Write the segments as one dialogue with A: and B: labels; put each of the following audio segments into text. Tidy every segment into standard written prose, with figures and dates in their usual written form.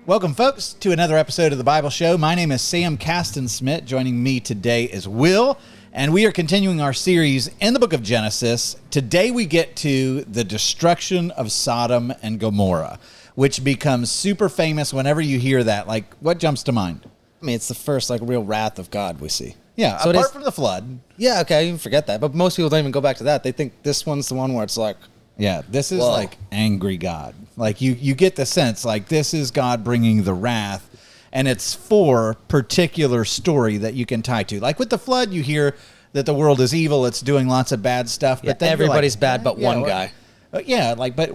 A: Welcome, folks, to another episode of the Bible Show. My name is Sam Castensmith. Joining me today is Will, and we are continuing our series in the book of Genesis. Today we get to the destruction of Sodom and Gomorrah, which becomes super famous whenever you hear that. Like, what jumps to mind?
B: I mean, it's the first, real wrath of God we see.
A: Yeah, so apart from the flood.
B: Yeah, okay, you can forget that. But most people don't even go back to that. They think this one's the one where it's like...
A: Yeah, this is
B: whoa.
A: like angry God. Like, you get the sense, like, this is God bringing the wrath, and it's for particular story that you can tie to. Like, with the flood, you hear that the world is evil, it's doing lots of bad stuff.
B: Yeah,
A: but then
B: everybody's bad but one guy.
A: But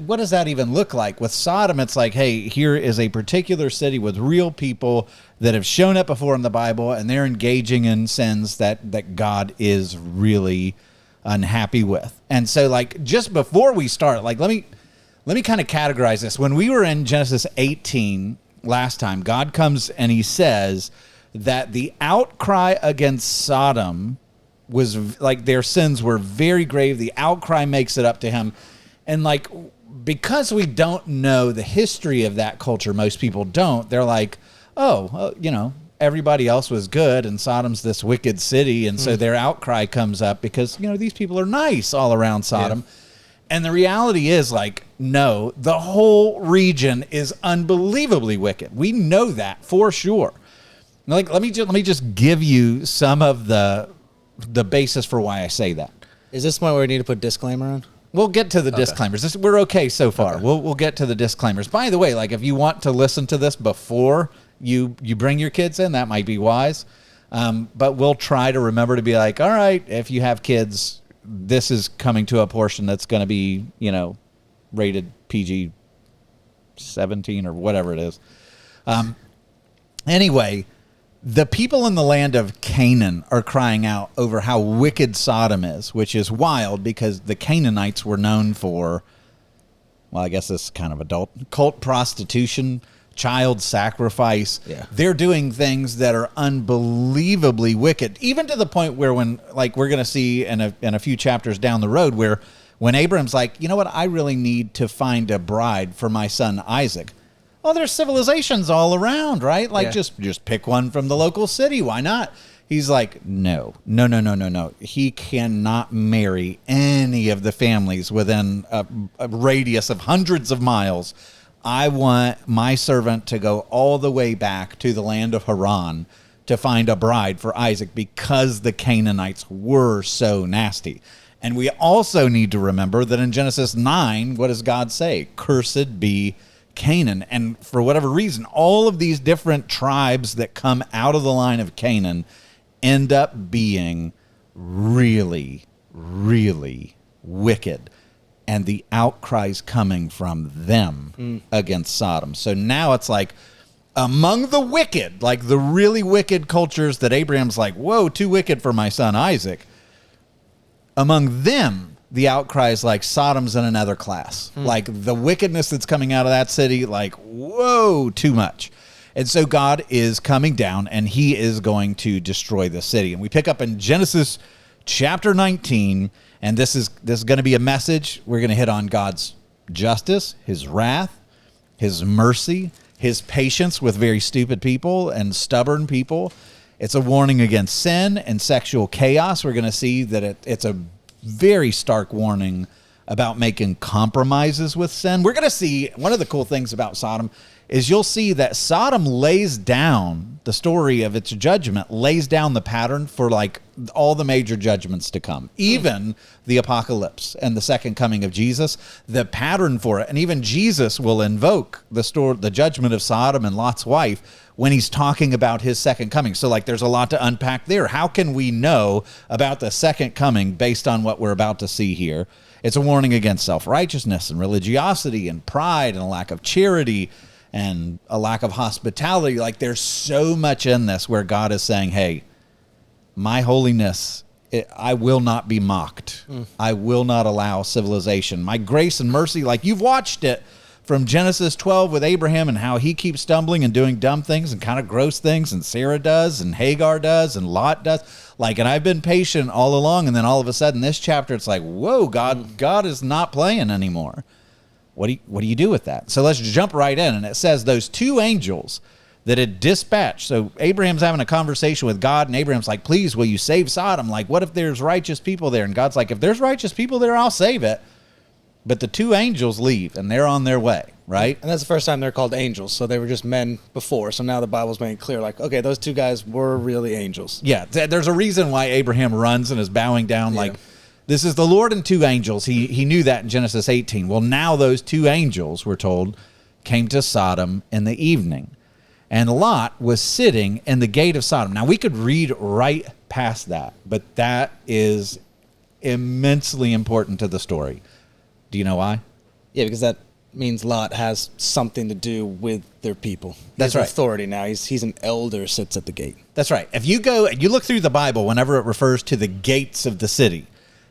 A: what does that even look like? With Sodom, it's like, hey, here is a particular city with real people that have shown up before in the Bible, and they're engaging in sins that God is really unhappy with. And so, like, just before we start, like, let me kind of categorize this. When we were in Genesis 18 last time, God comes and he says that the outcry against Sodom was, like, their sins were very grave. The outcry makes it up to him. And, like, because we don't know the history of that culture, most people don't, they're like, everybody else was good and Sodom's this wicked city. And so their outcry comes up because, these people are nice all around Sodom. Yeah. And the reality is, like, no, the whole region is unbelievably wicked. We know that for sure. Like, let me just give you some of the basis for why I say that.
B: Is this one where we need to put disclaimer on?
A: We'll get to the disclaimers. We're okay so far. Okay. We'll get to the disclaimers. By the way, like, if you want to listen to this before you bring your kids in, that might be wise. But we'll try to remember to be like, all right, if you have kids, this is coming to a portion that's going to be, rated PG-17 or whatever it is. Anyway, the people in the land of Canaan are crying out over how wicked Sodom is, which is wild because the Canaanites were known for, well, I guess this is kind of adult, cult prostitution, child sacrifice. Yeah. They're doing things that are unbelievably wicked, even to the point where when, like, we're going to see in a few chapters down the road where when Abraham's like, you know what, I really need to find a bride for my son Isaac. Well, there's civilizations all around, right? Like, just pick one from the local city. Why not? He's like, no. He cannot marry any of the families within a radius of hundreds of miles. I want my servant to go all the way back to the land of Haran to find a bride for Isaac because the Canaanites were so nasty. And we also need to remember that in Genesis 9, what does God say? Cursed be Canaan. And for whatever reason, all of these different tribes that come out of the line of Canaan end up being really, really wicked. And the outcries coming from them against Sodom. So now it's like among the wicked, like the really wicked cultures that Abraham's like, whoa, too wicked for my son Isaac. Among them, the outcry is like Sodom's in another class. Like the wickedness that's coming out of that city, like, whoa, too much. And so God is coming down and he is going to destroy the city. And we pick up in Genesis chapter 19. And this is going to be a message. We're going to hit on God's justice, his wrath, his mercy, his patience with very stupid people and stubborn people. It's a warning against sin and sexual chaos. We're going to see that it's a very stark warning about making compromises with sin. We're going to see one of the cool things about Sodom is you'll see that Sodom lays down the story of its judgment, lays down the pattern for like all the major judgments to come, even the apocalypse and the second coming of Jesus, the pattern for it. And even Jesus will invoke the judgment of Sodom and Lot's wife when he's talking about his second coming. So like there's a lot to unpack there. How can we know about the second coming based on what we're about to see here? It's a warning against self-righteousness and religiosity and pride and a lack of charity and a lack of hospitality. Like there's so much in this where God is saying, hey, my holiness, I will not be mocked. I will not allow civilization. My grace and mercy, like you've watched it from Genesis 12 with Abraham and how he keeps stumbling and doing dumb things and kind of gross things, and Sarah does and Hagar does and Lot does. Like, and I've been patient all along, and then all of a sudden this chapter, it's like, whoa, God is not playing anymore. what do you do with that? So let's jump right in. And it says those two angels that had dispatched. So Abraham's having a conversation with God, and Abraham's like, please, will you save Sodom? Like, what if there's righteous people there? And God's like, if there's righteous people there, I'll save it. But the two angels leave, and they're on their way, right?
B: And that's the first time they're called angels. So they were just men before. So now the Bible's making clear, like, okay, those two guys were really angels.
A: Yeah, there's a reason why Abraham runs and is bowing down like, this is the Lord and two angels. He knew that in Genesis 18. Well, now those two angels, we're told, came to Sodom in the evening. And Lot was sitting in the gate of Sodom. Now, we could read right past that, but that is immensely important to the story. Do you know why?
B: Yeah, because that means Lot has something to do with their people.
A: That's
B: right.
A: right.
B: Authority now. He's an elder, sits at the gate.
A: That's right. If you go and you look through the Bible, whenever it refers to the gates of the city,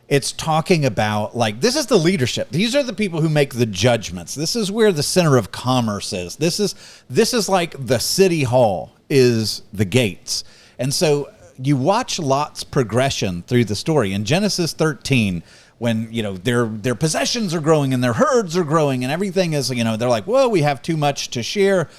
A: it's talking about, like, this is the leadership. These are the people who make the judgments. This is where the center of commerce is. This is like the city hall is the gates. And so you watch Lot's progression through the story. In Genesis 13, when, their possessions are growing and their herds are growing and everything is, they're like, whoa, we have too much to share.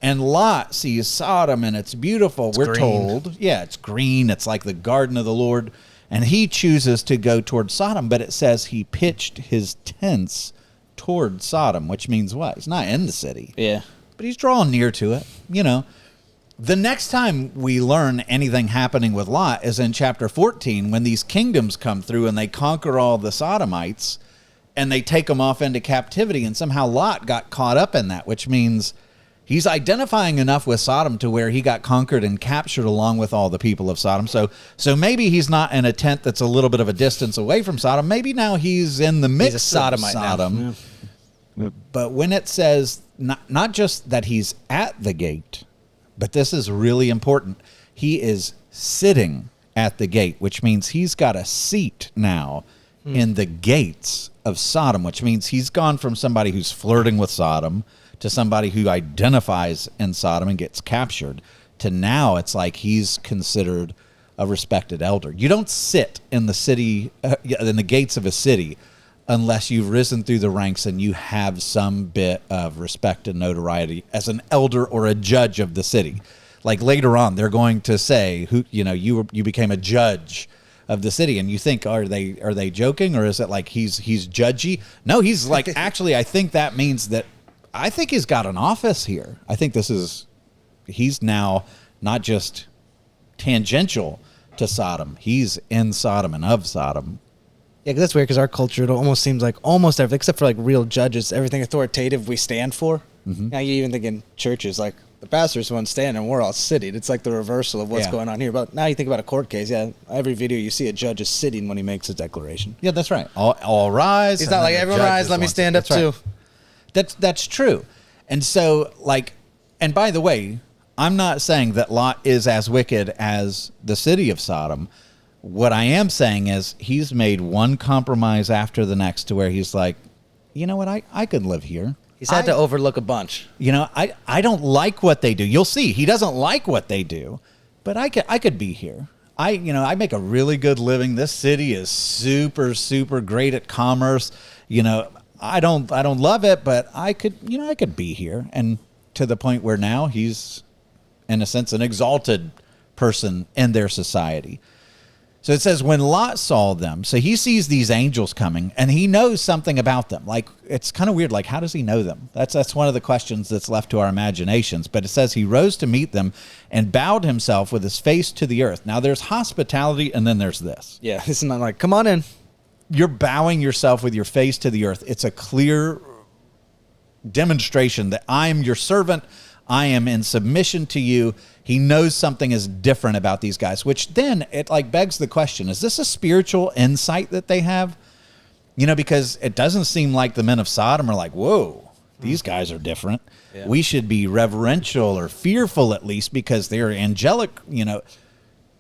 A: And Lot sees Sodom and it's beautiful. We're told, it's green. It's like the garden of the Lord. And he chooses to go toward Sodom, but it says he pitched his tents toward Sodom, which means what? He's not in the city.
B: Yeah.
A: But he's drawing near to it, The next time we learn anything happening with Lot is in chapter 14, when these kingdoms come through and they conquer all the Sodomites and they take them off into captivity. And somehow Lot got caught up in that, which means he's identifying enough with Sodom to where he got conquered and captured along with all the people of Sodom. So maybe he's not in a tent that's a little bit of a distance away from Sodom. Maybe now he's in the mix
B: of Sodomite
A: of Sodom. Yeah. But when it says not just that he's at the gate, but this is really important, he is sitting at the gate, which means he's got a seat now in the gates of Sodom, which means he's gone from somebody who's flirting with Sodom to somebody who identifies in Sodom and gets captured, to now it's like he's considered a respected elder. You don't sit in the city, in the gates of a city, unless you've risen through the ranks and you have some bit of respect and notoriety as an elder or a judge of the city. Like later on, they're going to say, you became a judge of the city, and you think, are they joking, or is it like he's judgy? No, he's like, actually, I think that means that I think he's got an office here. I think he's now not just tangential to Sodom. He's in Sodom and of Sodom.
B: Yeah, because that's weird, because our culture, it almost seems like almost everything, except for like real judges, everything authoritative we stand for. Mm-hmm. Now you even think in churches, like the pastor's one standing and we're all sitting. It's like the reversal of what's going on here. But now you think about a court case, every video you see a judge is sitting when he makes a declaration.
A: Yeah, that's right. All rise.
B: He's not like, everyone rise, let me stand up too.
A: That's true. And so, and by the way, I'm not saying that Lot is as wicked as the city of Sodom. What I am saying is he's made one compromise after the next to where he's like, you know what, I could live here.
B: He's had to overlook a bunch.
A: I don't like what they do. You'll see, he doesn't like what they do, but I could be here. I make a really good living. This city is super, super great at commerce. I don't love it, but I could be here. And to the point where now he's, in a sense, an exalted person in their society. So it says, when Lot saw them, so he sees these angels coming and he knows something about them. Like, it's kind of weird. Like, how does he know them? That's one of the questions that's left to our imaginations. But it says he rose to meet them and bowed himself with his face to the earth. Now there's hospitality and then there's this.
B: Yeah, it's not like, come on in.
A: You're bowing yourself with your face to the earth. It's a clear demonstration that I am your servant. I am in submission to you. He knows something is different about these guys, which then it begs the question, is this a spiritual insight that they have? Because it doesn't seem like the men of Sodom are like, whoa, these guys are different. Yeah. We should be reverential or fearful at least because they're angelic.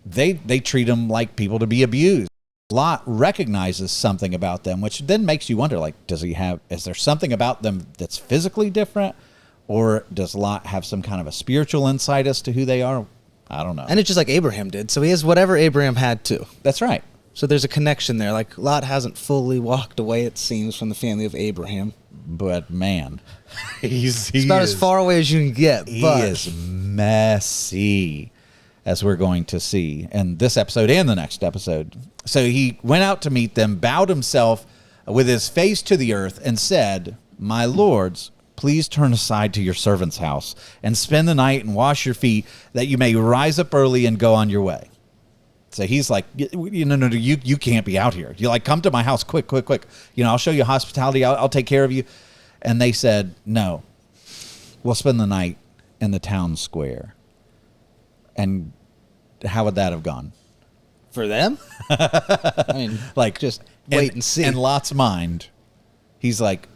A: They treat them like people to be abused. Lot recognizes something about them, which then makes you wonder, is there something about them that's physically different? Or does Lot have some kind of a spiritual insight as to who they are? I don't know.
B: And it's just like Abraham did. So he has whatever Abraham had too.
A: That's right.
B: So there's a connection there. Like, Lot hasn't fully walked away, it seems, from the family of Abraham.
A: but man, he
B: It's about as far away as you can get.
A: He
B: But
A: is messy, as we're going to see in this episode and the next episode. So he went out to meet them, bowed himself with his face to the earth, and said, "My lords, please turn aside to your servant's house and spend the night and wash your feet, that you may rise up early and go on your way." So he's like, no, you can't be out here. You're like, come to my house, quick. I'll show you hospitality. I'll take care of you. And they said, no, we'll spend the night in the town square. And how would that have gone?
B: for them, I mean,
A: Like,
B: just wait and see.
A: In Lot's mind, he's like,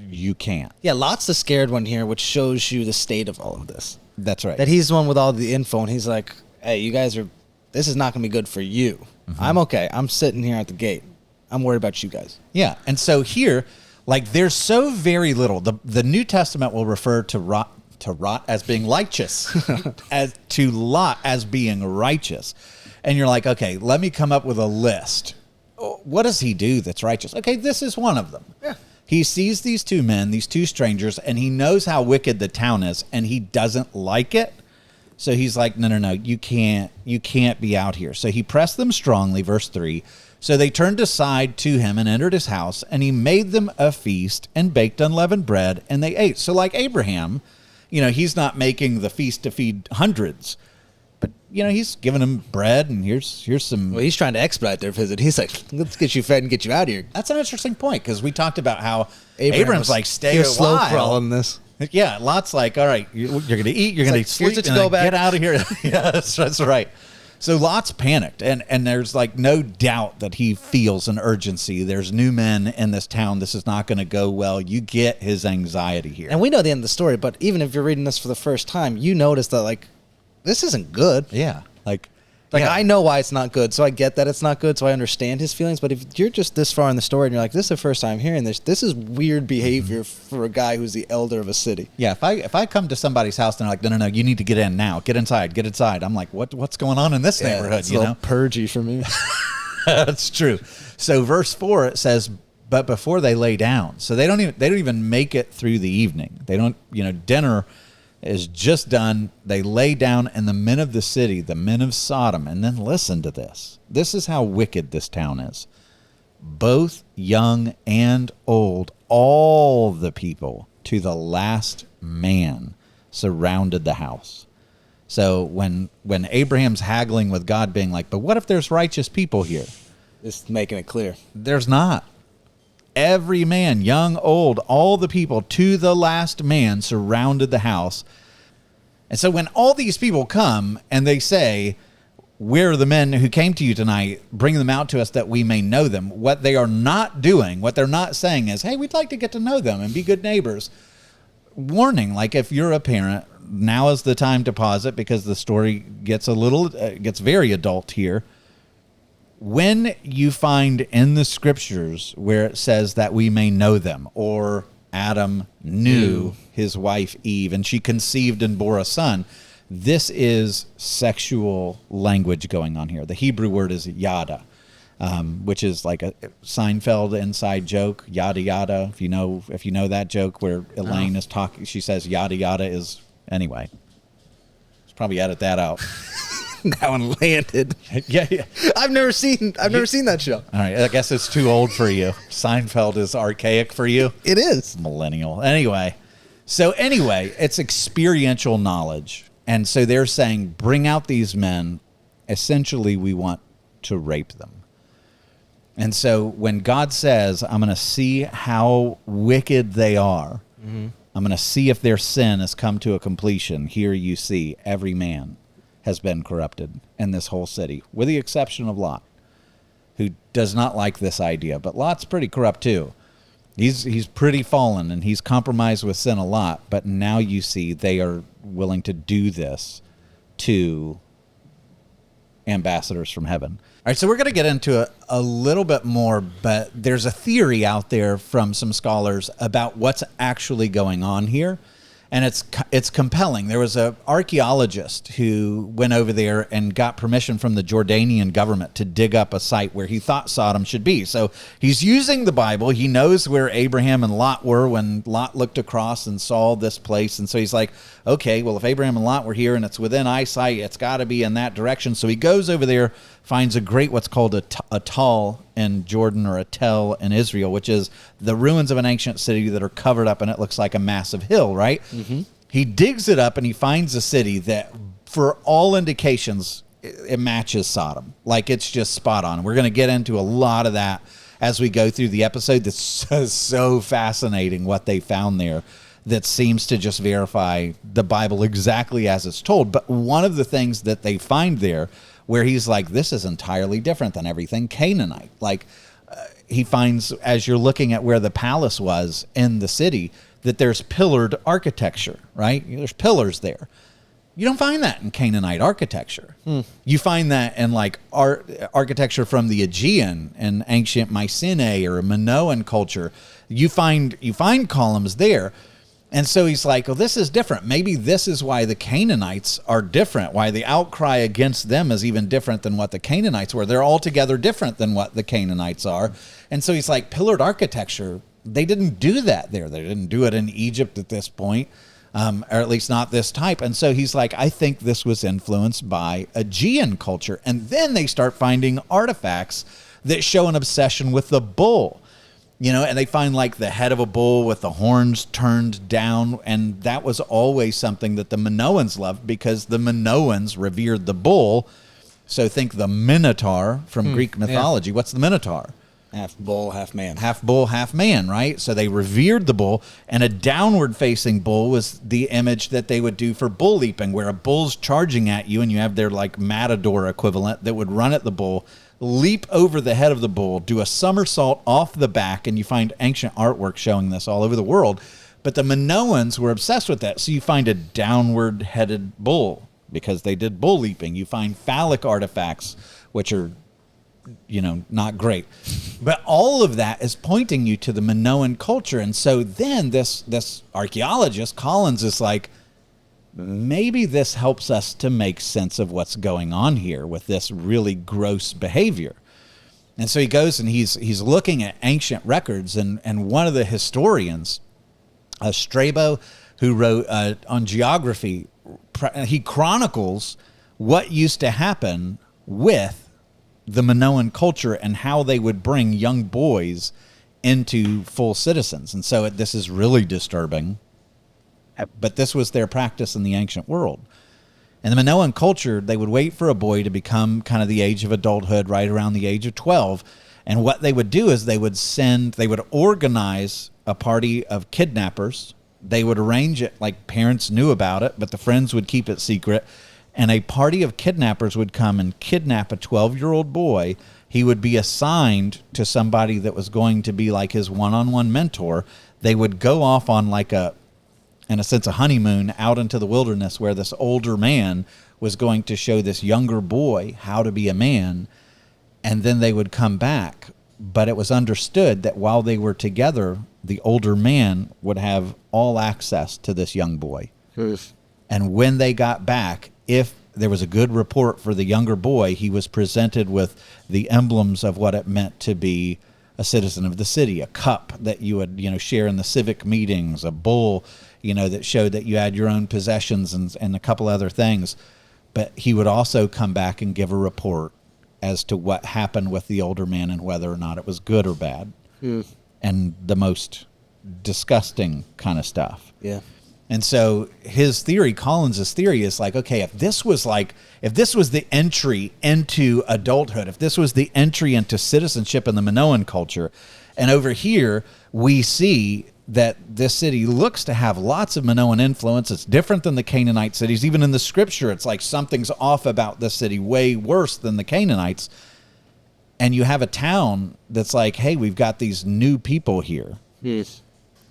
A: you can't.
B: Yeah, Lot's the scared one here, which shows you the state of all of this.
A: That's right.
B: That he's the one with all the info, and he's like, hey, you guys this is not going to be good for you. Mm-hmm. I'm okay. I'm sitting here at the gate. I'm worried about you guys.
A: Yeah, and so here, like, there's so very little. The New Testament will refer to Lot as being righteous, as to Lot as being righteous. And you're like, okay, let me come up with a list. What does he do that's righteous? Okay, this is one of them.
B: Yeah.
A: He sees these two men, these two strangers, and he knows how wicked the town is, and he doesn't like it. So he's like, no, you can't be out here. So he pressed them strongly, verse 3. So they turned aside to him and entered his house, and he made them a feast and baked unleavened bread, and they ate. So like Abraham, he's not making the feast to feed hundreds, but, he's giving them bread, and here's some...
B: Well, he's trying to expedite their visit. He's like, let's get you fed and get you out of here.
A: That's an interesting point, because we talked about how Abraham's like, stay a
B: slow
A: while.
B: crawling this.
A: Yeah, Lot's like, all right, you're going to eat, you're going to sleep,
B: here's what you go back.
A: Get out of here. Yeah, that's right. So Lot's panicked, and there's like no doubt that he feels an urgency. There's new men in this town. This is not going to go well. You get his anxiety here.
B: And we know the end of the story, but even if you're reading this for the first time, you notice that, like, this isn't good.
A: Yeah. Like
B: yeah. I know why it's not good, so I get that it's not good, so I understand his feelings. But if you're just this far in the story and you're like, this is the first time hearing this is weird behavior for a guy who's the elder of a city.
A: Yeah, if I come to somebody's house and they're like, no, you need to get in now. Get inside. I'm like, what's going on in this neighborhood?
B: It's a little purgy for me.
A: That's true. So verse 4, it says, but before they lay down. So they don't even make it through the evening. They don't, dinner is just done. They lay down, and the men of the city, the men of Sodom, and then listen to this. This is how wicked this town is. Both young and old, all the people, to the last man, surrounded the house. So when Abraham's haggling with God, being like, but what if there's righteous people here?
B: Just making it clear.
A: There's not. Every man, young, old, all the people to the last man surrounded the house. And so when all these people come and they say, where are the men who came to you tonight? Bring them out to us that we may know them. What they are not doing, what they're not saying is, hey, we'd like to get to know them and be good neighbors. Warning, like if you're a parent, now is the time to pause it, because the story gets gets very adult here. When you find in the scriptures where it says that we may know them, or Adam knew his wife Eve and she conceived and bore a son, this is sexual language going on here. The Hebrew word is yada, which is like a Seinfeld inside joke, yada yada. If you know that joke where Elaine is talking, she says yada yada is, anyway. Let's probably edit that out.
B: That one landed.
A: Yeah.
B: I've never seen that show.
A: All right, I guess it's too old for you. Seinfeld is archaic for you.
B: It is.
A: Millennial. Anyway, it's experiential knowledge. And so they're saying, bring out these men. Essentially, we want to rape them. And so when God says, I'm going to see how wicked they are, I'm going to see if their sin has come to a completion. Here you see every man has been corrupted in this whole city, with the exception of Lot, who does not like this idea. But Lot's pretty corrupt too. He's pretty fallen, and he's compromised with sin a lot. But now you see they are willing to do this to ambassadors from heaven. All right, so we're going to get into a little bit more, but there's a theory out there from some scholars about what's actually going on here. And it's compelling. There was an archaeologist who went over there and got permission from the Jordanian government to dig up a site where he thought Sodom should be. So he's using the Bible. He knows where Abraham and Lot were when Lot looked across and saw this place. And so he's like, okay, well, if Abraham and Lot were here and it's within eyesight, it's got to be in that direction. So he goes over there, finds a great what's called a tall in Jordan, or a tell in Israel, which is the ruins of an ancient city that are covered up, and it looks like a massive hill, right? Mm-hmm. He digs it up, and he finds a city that, for all indications, it matches Sodom. Like, it's just spot on. We're going to get into a lot of that as we go through the episode. That's so fascinating what they found there that seems to just verify the Bible exactly as it's told. But one of the things that they find there, where he's like, this is entirely different than everything Canaanite. Like, he finds, as you're looking at where the palace was in the city, that there's pillared architecture, right? There's pillars there. You don't find that in Canaanite architecture. You find that in like architecture from the Aegean and ancient Mycenae or Minoan culture. You find columns there. And so he's like, well, this is different. Maybe this is why the Canaanites are different, why the outcry against them is even different than what the Canaanites were. They're altogether different than what the Canaanites are. And so he's like, pillared architecture, they didn't do that there. They didn't do it in Egypt at this point, or at least not this type. And so he's like, I think this was influenced by Aegean culture. And then they start finding artifacts that show an obsession with the bull. You know, and they find like the head of a bull with the horns turned down. And that was always something that the Minoans loved, because the Minoans revered the bull. So think the Minotaur from Greek mythology. Yeah. What's the Minotaur?
B: Half bull, half man.
A: Half bull, half man, right? So they revered the bull, and a downward-facing bull was the image that they would do for bull leaping, where a bull's charging at you, and you have their like matador equivalent that would run at the bull, leap over the head of the bull, do a somersault off the back, and you find ancient artwork showing this all over the world. But the Minoans were obsessed with that, so you find a downward-headed bull because they did bull leaping. You find phallic artifacts, which are, you know, not great. But all of that is pointing you to the Minoan culture. And so then this archaeologist, Collins, is like, maybe this helps us to make sense of what's going on here with this really gross behavior. And so he goes and he's looking at ancient records, and one of the historians, Strabo, who wrote on geography, he chronicles what used to happen with the Minoan culture and how they would bring young boys into full citizens. And so this is really disturbing. But this was their practice in the ancient world. In the Minoan culture, they would wait for a boy to become kind of the age of adulthood, right around the age of 12. And what they would do is they would organize a party of kidnappers. They would arrange it like parents knew about it, but the friends would keep it secret. And a party of kidnappers would come and kidnap a 12-year-old boy. He would be assigned to somebody that was going to be like his one-on-one mentor. They would go off on like in a sense, a honeymoon out into the wilderness, where this older man was going to show this younger boy how to be a man, and then they would come back. But it was understood that while they were together, the older man would have all access to this young boy. And when they got back, if there was a good report for the younger boy, he was presented with the emblems of what it meant to be a citizen of the city, a cup that you would, share in the civic meetings, a bull, that showed that you had your own possessions, and a couple other things. But he would also come back and give a report as to what happened with the older man and whether or not it was good or bad. And the most disgusting kind of stuff.
B: Yeah.
A: And so his theory, Collins's theory, is like, okay, if this was the entry into adulthood, if this was the entry into citizenship in the Minoan culture, and over here we see that this city looks to have lots of Minoan influence. It's different than the Canaanite cities. Even in the scripture, it's like something's off about this city, way worse than the Canaanites. And you have a town that's like, hey, we've got these new people here.
B: Yes.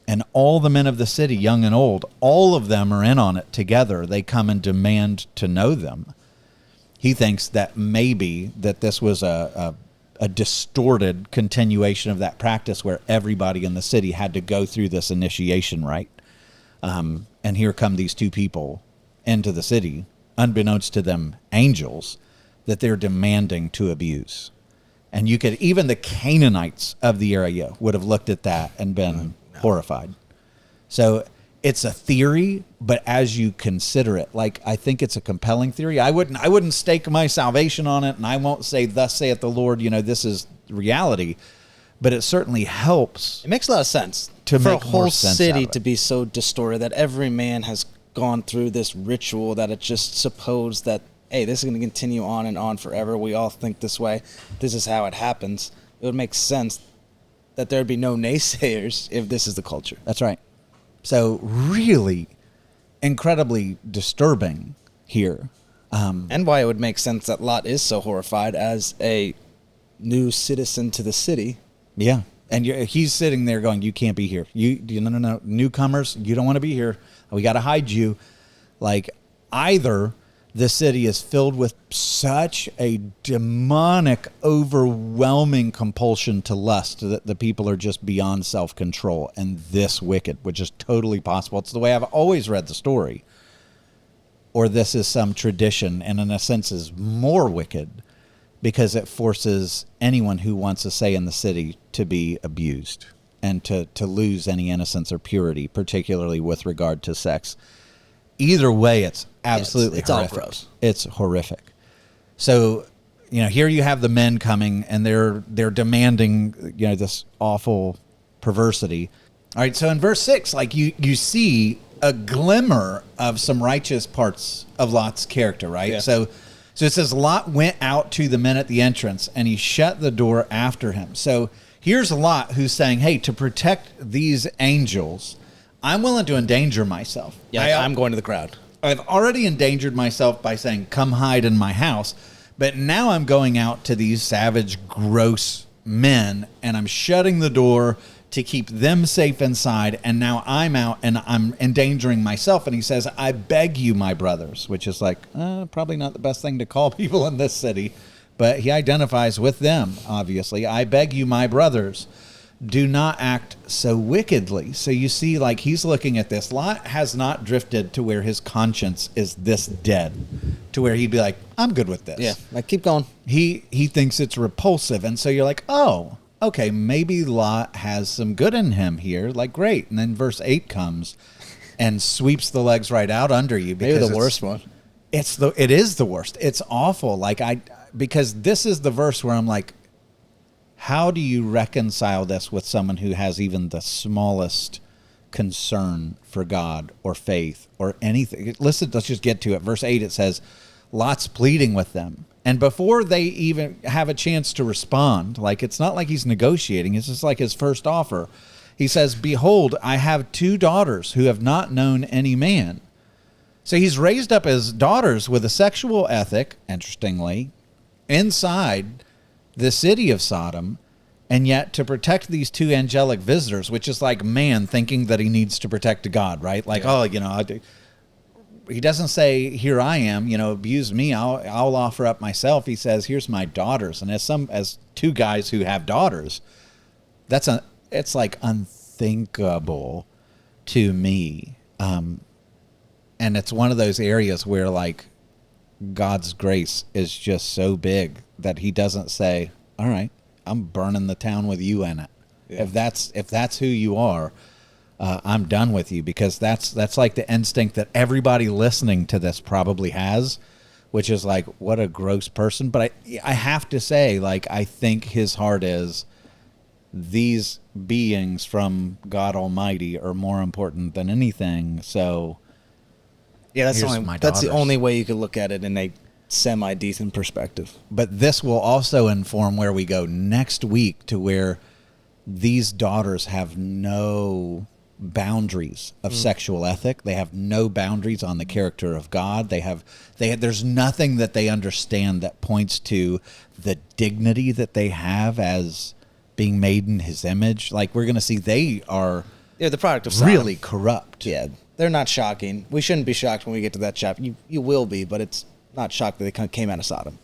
A: And all the men of the city, young and old, all of them are in on it together. They come and demand to know them. He thinks that maybe that this was a distorted continuation of that practice where everybody in the city had to go through this initiation rite. And and here come these two people into the city, unbeknownst to them, angels, that they're demanding to abuse. And you could, even the Canaanites of the area would have looked at that and been horrified. So it's a theory, but as you consider it, like, I think it's a compelling theory. I wouldn't stake my salvation on it, and I won't say, thus saith the Lord, this is reality. But it certainly helps.
B: It makes a lot of sense
A: to
B: for
A: make
B: a whole
A: more sense
B: city
A: out of it.
B: to be so distorted that every man has gone through this ritual that it just supposed that, hey, this is going to continue on and on forever. We all think this way. This is how it happens. It would make sense that there would be no naysayers if this is the culture.
A: That's right. So really incredibly disturbing here.
B: And why it would make sense that Lot is so horrified as a new citizen to the city.
A: Yeah. And he's sitting there going, you can't be here. No. Newcomers, you don't want to be here. We got to hide you. Like, either the city is filled with such a demonic, overwhelming compulsion to lust that the people are just beyond self-control, and this wicked, which is totally possible. It's the way I've always read the story. Or this is some tradition, and in a sense is more wicked, because it forces anyone who wants a say in the city to be abused and to lose any innocence or purity, particularly with regard to sex. Either way, it's absolutely
B: it's all
A: horrific.
B: gross.
A: It's horrific. So, here you have the men coming, and they're demanding, this awful perversity. All right, so in verse 6, like, you see a glimmer of some righteous parts of Lot's character, right?
B: Yeah.
A: So it says Lot went out to the men at the entrance, and he shut the door after him. So here's Lot who's saying, hey, to protect these angels, I'm willing to endanger myself.
B: Yeah, I'm going to the crowd.
A: I've already endangered myself by saying, come hide in my house. But now I'm going out to these savage, gross men, and I'm shutting the door to keep them safe inside. And now I'm out and I'm endangering myself. And he says, I beg you, my brothers, which is like, probably not the best thing to call people in this city. But he identifies with them, obviously. I beg you, my brothers, do not act so wickedly. So you see, like, he's looking at this. Lot has not drifted to where his conscience is this dead, to where he'd be like, I'm good with this.
B: Yeah, like, keep going.
A: He thinks it's repulsive. And so you're like, oh, okay, maybe Lot has some good in him here. Like, great. And then verse 8 comes and sweeps the legs right out under you.
B: Maybe the worst one.
A: It is the worst. It's awful. Like, because this is the verse where I'm like, how do you reconcile this with someone who has even the smallest concern for God or faith or anything? Listen, let's just get to it. Verse 8, it says, Lot's pleading with them. And before they even have a chance to respond, like, it's not like he's negotiating. It's just like his first offer. He says, behold, I have 2 daughters who have not known any man. So he's raised up his daughters with a sexual ethic, interestingly, inside the city of Sodom, and yet to protect these 2 angelic visitors, which is like man thinking that he needs to protect God, right? Like, yeah. He doesn't say, here I am, abuse me, I'll offer up myself. He says, here's my daughters. And as 2 guys who have daughters, it's like unthinkable to me. And it's one of those areas where, like, God's grace is just so big that he doesn't say, all right, I'm burning the town with you in it. Yeah. If that's who you are, I'm done with you, because that's like the instinct that everybody listening to this probably has, which is like, what a gross person. But I have to say, like, I think his heart is, these beings from God Almighty are more important than anything. So
B: yeah, that's the only way you could look at it in a semi-decent perspective.
A: But this will also inform where we go next week, to where these daughters have no boundaries of sexual ethic. They have no boundaries on the character of God. There's nothing that they understand that points to the dignity that they have as being made in his image. Like, we're going to see, they're
B: the product of Sodom.
A: Really corrupt.
B: Yeah, they're not shocking. We shouldn't be shocked when we get to that chapter. You will be, but it's not shocked that they came out of Sodom.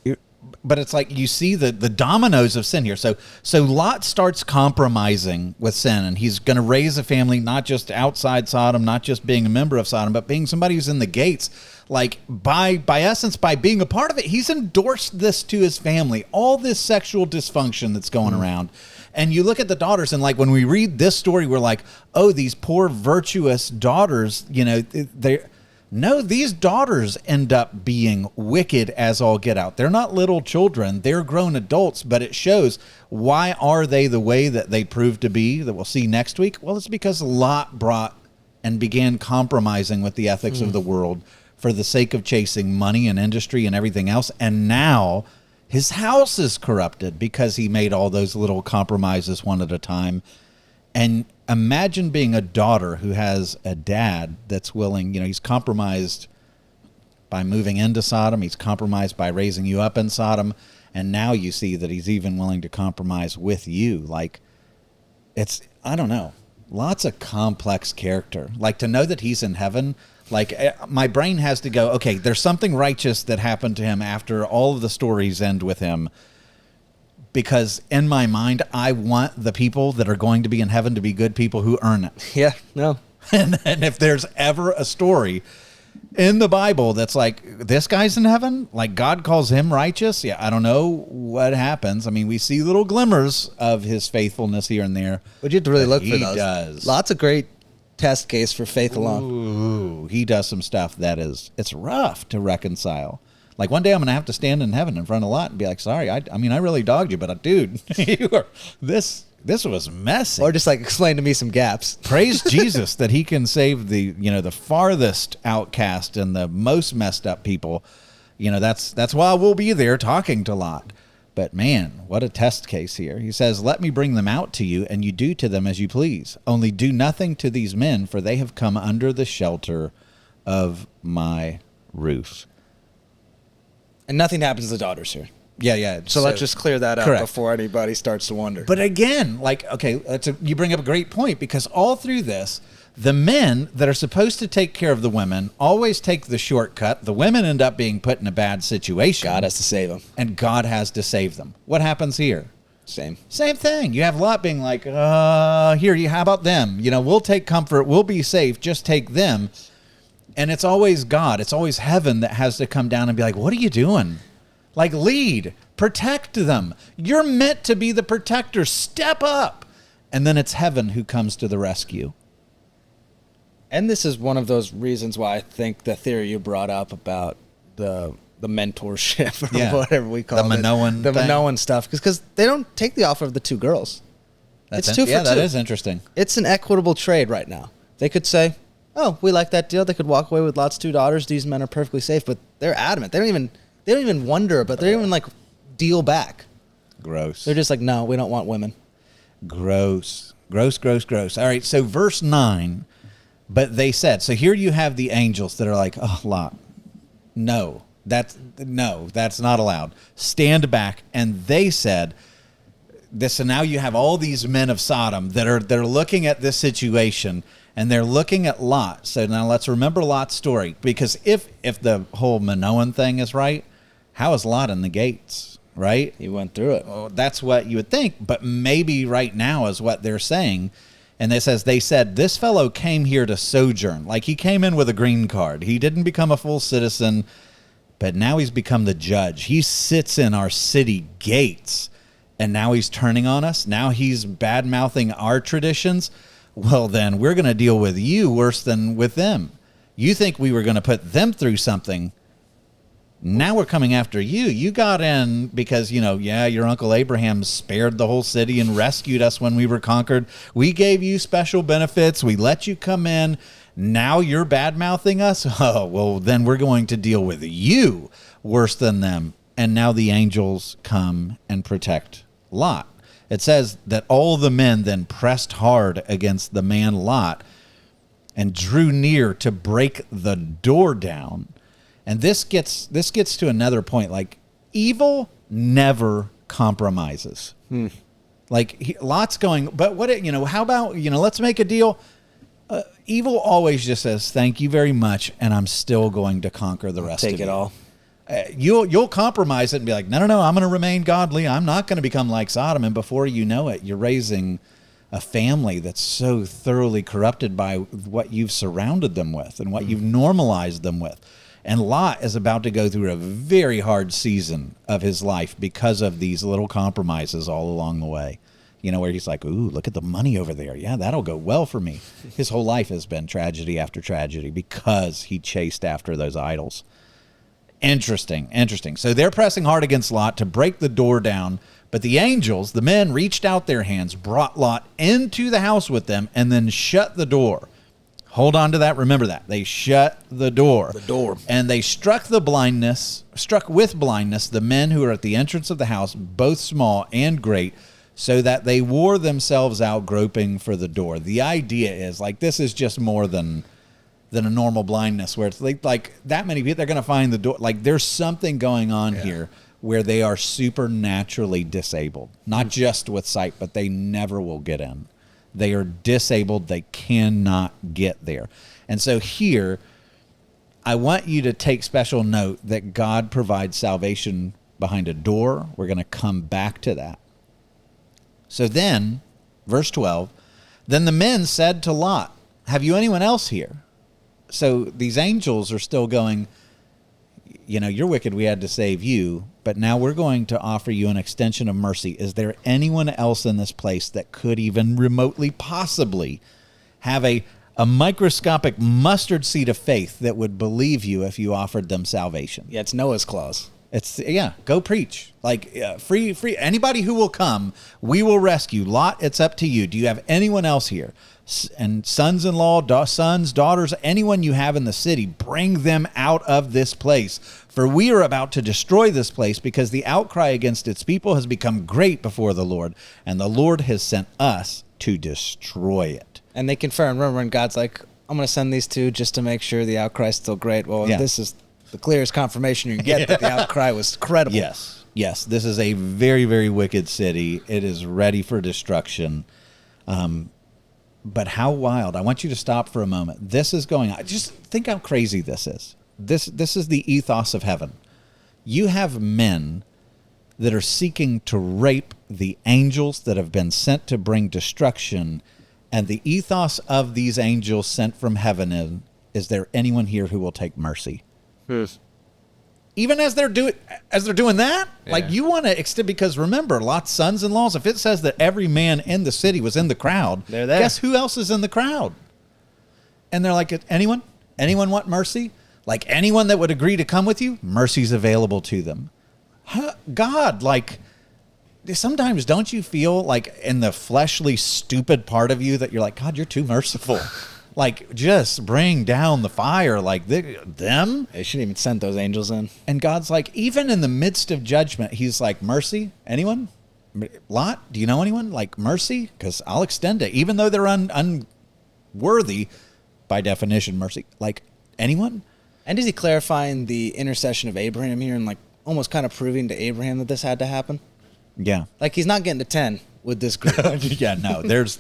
A: but it's like you see the dominoes of sin here. So Lot starts compromising with sin, and he's going to raise a family not just outside Sodom, not just being a member of Sodom, but being somebody who's in the gates. Like by essence, by being a part of it, he's endorsed this to his family, all this sexual dysfunction that's going around. And you look at the daughters, and like when we read this story, we're like, oh, these poor virtuous daughters, these daughters end up being wicked as all get out. They're not little children, they're grown adults, but it shows why are they the way that they prove to be, that we'll see next week. Well, it's because Lot brought and began compromising with the ethics of the world for the sake of chasing money and industry and everything else. And now his house is corrupted because he made all those little compromises one at a time. And imagine being a daughter who has a dad that's willing, he's compromised by moving into Sodom. He's compromised by raising you up in Sodom. And now you see that he's even willing to compromise with you. Like, I don't know, lots of complex character. Like, to know that he's in heaven, like, my brain has to go, okay, there's something righteous that happened to him after all of the stories end with him. Because in my mind, I want the people that are going to be in heaven to be good people who earn it.
B: Yeah, no.
A: And if there's ever a story in the Bible that's like, this guy's in heaven, like God calls him righteous, yeah, I don't know what happens. I mean, we see little glimmers of his faithfulness here and there.
B: But you have to really look for those.
A: He does.
B: Lots of great test case for faith alone.
A: Ooh, he does some stuff that it's rough to reconcile. Like one day I'm going to have to stand in heaven in front of Lot and be like, sorry, I really dogged you, but dude, this was messy.
B: Or just like explain to me some gaps.
A: Praise Jesus that he can save the farthest outcast and the most messed up people. That's why we'll be there talking to Lot. But man, what a test case here. He says, let me bring them out to you, and you do to them as you please. Only do nothing to these men, for they have come under the shelter of my roof.
B: And nothing happens to the daughters here.
A: Yeah.
B: So let's just clear that up
A: correct.
B: Before anybody starts to wonder.
A: But again, like, okay, you bring up a great point, because all through this, the men that are supposed to take care of the women always take the shortcut. The women end up being put in a bad situation.
B: God has to save them.
A: And God has to save them. What happens here?
B: Same
A: thing. You have Lot being like, how about them? We'll take comfort. We'll be safe. Just take them. And it's always God. It's always heaven that has to come down and be like, what are you doing? Like, lead. Protect them. You're meant to be the protector. Step up. And then it's heaven who comes to the rescue.
B: And this is one of those reasons why I think the theory you brought up about the mentorship or whatever we call it. The Minoan stuff. Because they don't take the offer of the two girls. It's 2 for 2.
A: Yeah, that is interesting.
B: It's an equitable trade right now. They could say, oh, we like that deal. They could walk away with Lot's 2 daughters. These men are perfectly safe. But they're adamant. They don't even wonder, but they don't even like deal back.
A: Gross.
B: They're just like, no, we don't want women.
A: Gross. All right, so verse 9... But they said, so here you have the angels that are like, oh, Lot, no, that's not allowed. Stand back. And they said this. So now you have all these men of Sodom they're looking at this situation, and they're looking at Lot. So now let's remember Lot's story, because if the whole Minoan thing is right, how is Lot in the gates? Right?
B: He went through it.
A: Well, that's what you would think, but maybe right now is what they're saying. And they said, this fellow came here to sojourn. Like, he came in with a green card. He didn't become a full citizen, but now he's become the judge. He sits in our city gates, and now he's turning on us. Now he's bad-mouthing our traditions. Well, then we're going to deal with you worse than with them. You think we were going to put them through something. Now we're coming after you. You got in because, your Uncle Abraham spared the whole city and rescued us when we were conquered. We gave you special benefits. We let you come in. Now you're bad-mouthing us? Oh, well, then we're going to deal with you worse than them. And now the angels come and protect Lot. It says that all the men then pressed hard against the man Lot and drew near to break the door down. And this gets to another point. Like, evil never compromises. Like, Lot's going, but how about, let's make a deal. Evil always just says, thank you very much, and I'm still going to conquer the rest of you.
B: Take it all.
A: You'll compromise it and be like, no, I'm going to remain godly. I'm not going to become like Sodom. And before you know it, you're raising a family that's so thoroughly corrupted by what you've surrounded them with and what you've normalized them with. And Lot is about to go through a very hard season of his life because of these little compromises all along the way. You know, where he's like, ooh, look at the money over there. Yeah, that'll go well for me. His whole life has been tragedy after tragedy because he chased after those idols. Interesting. So they're pressing hard against Lot to break the door down, but the angels, the men, reached out their hands, brought Lot into the house with them, and then shut the door. Hold on to that. Remember that. They shut the door. And they struck with blindness, the men who were at the entrance of the house, both small and great, so that they wore themselves out groping for the door. The idea is, like, this is just more than a normal blindness, where it's like that many people, they're going to find the door. Like, there's something going on here where they are supernaturally disabled, not just with sight, but they never will get in. They are disabled. They cannot get there. And so here, I want you to take special note that God provides salvation behind a door. We're going to come back to that. So then, verse 12, then the men said to Lot, have you anyone else here? So these angels are still going, you know, you're wicked, we had to save you, but now we're going to offer you an extension of mercy. Is there anyone else in this place that could even remotely possibly have a microscopic mustard seed of faith that would believe you if you offered them salvation?
B: Yeah, it's Noah's clause.
A: It's, go preach. Like, free. Anybody who will come, we will rescue. Lot, it's up to you. Do you have anyone else here? And sons-in-law, sons, daughters, anyone you have in the city, bring them out of this place. For we are about to destroy this place because the outcry against its people has become great before the Lord, and the Lord has sent us to destroy it.
B: And they confirm. Remember when God's like, I'm going to send these two just to make sure the outcry is still great. Well, this is the clearest confirmation you can get that the outcry was credible.
A: Yes. This is a very, very wicked city. It is ready for destruction. But how wild. I want you to stop for a moment. This is going on. Just think how crazy this is. This is the ethos of heaven. You have men that are seeking to rape the angels that have been sent to bring destruction, and the ethos of these angels sent from heaven is there anyone here who will take mercy? Even as they're doing that, like, you want to extend, because remember, Lot's sons-in-laws, if it says that every man in the city was in the crowd,
B: they're there.
A: Guess who else is in the crowd? And they're like, anyone want mercy? Like, anyone that would agree to come with you, mercy's available to them. God, like, sometimes don't you feel like in the fleshly, stupid part of you that you're like, God, you're too merciful. Like, just bring down the fire, like them.
B: They shouldn't even send those angels in.
A: And God's like, even in the midst of judgment, he's like, mercy, anyone? Lot, do you know anyone? Like, mercy? Because I'll extend it. Even though they're unworthy, by definition, mercy. Like, anyone?
B: And is he clarifying the intercession of Abraham here and, like, almost kind of proving to Abraham that this had to happen?
A: Yeah.
B: Like, he's not getting to 10 with this group.
A: Yeah, no. There's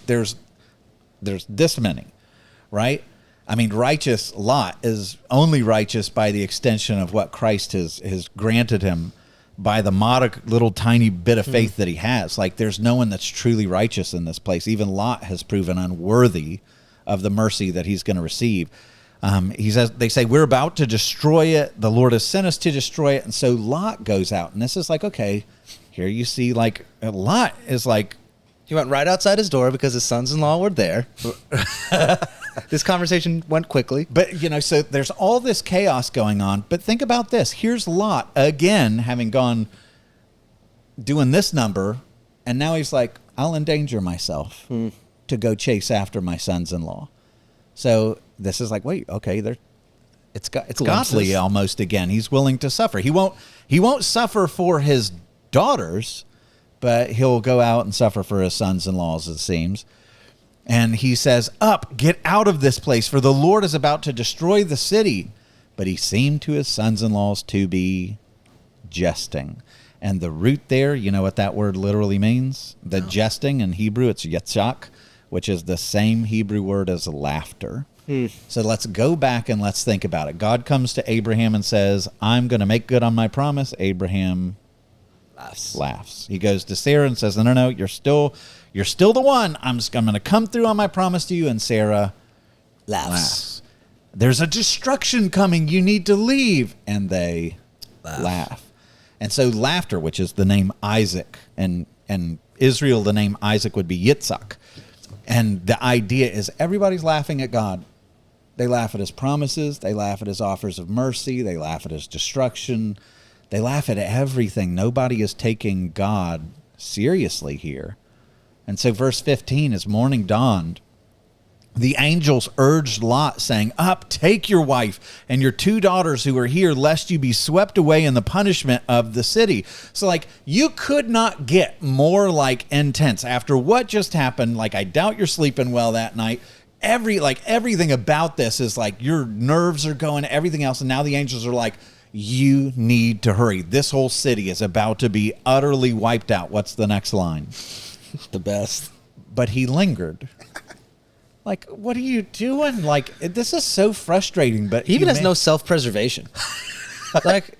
A: this many. Right? I mean, righteous Lot is only righteous by the extension of what Christ has granted him by the modest little tiny bit of faith that he has. Like, there's no one that's truly righteous in this place. Even Lot has proven unworthy of the mercy that he's going to receive. He says, they say, we're about to destroy it. The Lord has sent us to destroy it. And so Lot goes out. And this is like, okay, here you see, like, Lot is like,
B: he went right outside his door because his sons-in-law were there. This conversation went quickly.
A: But, so there's all this chaos going on. But think about this. Here's Lot, again, having gone doing this number. And now he's like, I'll endanger myself to go chase after my sons-in-law. So this is like, wait, okay, it's godly almost again. He's willing to suffer. He won't suffer for his daughters, but he'll go out and suffer for his sons-in-laws, it seems. And he says, up, get out of this place, for the Lord is about to destroy the city. But he seemed to his sons-in-laws to be jesting. And the root there, you know what that word literally means? The jesting in Hebrew, it's yitzhak, which is the same Hebrew word as laughter. So let's go back and let's think about it. God comes to Abraham and says, I'm going to make good on my promise. Abraham laughs. He goes to Sarah and says, no, you're still the one. I'm going to come through on my promise to you. And Sarah laughs. There's a destruction coming. You need to leave. And they laugh. And so laughter, which is the name Isaac, and Israel, the name Isaac would be Yitzhak. And the idea is everybody's laughing at God. They laugh at his promises. They laugh at his offers of mercy. They laugh at his destruction. They laugh at everything. Nobody is taking God seriously here. And so verse 15, as morning dawned, the angels urged Lot, saying, up, take your wife and your 2 daughters who are here, lest you be swept away in the punishment of the city. So, like, you could not get more, like, intense. After what just happened, like, I doubt you're sleeping well that night. Everything about this is, like, your nerves are going, everything else. And now the angels are like, you need to hurry. This whole city is about to be utterly wiped out. What's the next line?
B: The best.
A: But he lingered. Like, what are you doing? Like, this is so frustrating. But
B: He even has no self-preservation. Like,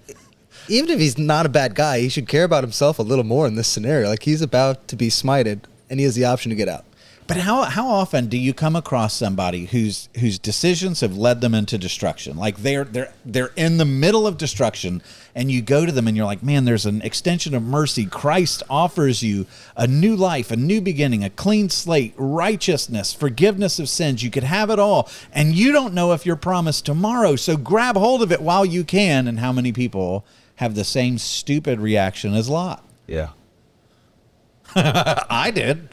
B: even if he's not a bad guy, he should care about himself a little more in this scenario. Like, he's about to be smited, and he has the option to get out.
A: But how often do you come across somebody whose decisions have led them into destruction? Like they're in the middle of destruction, and you go to them and you're like, man, there's an extension of mercy. Christ offers you a new life, a new beginning, a clean slate, righteousness, forgiveness of sins. You could have it all, and you don't know if you're promised tomorrow. So grab hold of it while you can. And how many people have the same stupid reaction as Lot?
B: Yeah.
A: I did.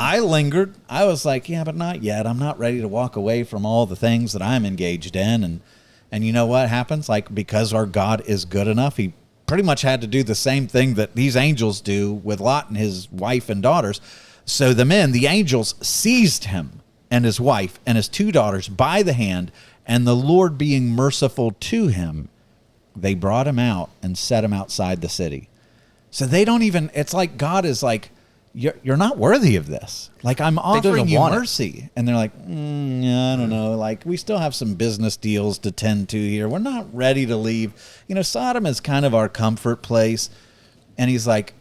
A: I lingered. I was like, yeah, but not yet. I'm not ready to walk away from all the things that I'm engaged in. And you know what happens? Like, because our God is good enough, he pretty much had to do the same thing that these angels do with Lot and his wife and daughters. So the angels seized him and his wife and his 2 daughters by the hand, and the Lord being merciful to him, they brought him out and set him outside the city. So they don't even, it's like God is like, you're not worthy of this. Like, I'm offering you mercy. And they're like, I don't know. Like, we still have some business deals to tend to here. We're not ready to leave. You know, Sodom is kind of our comfort place. And he's like,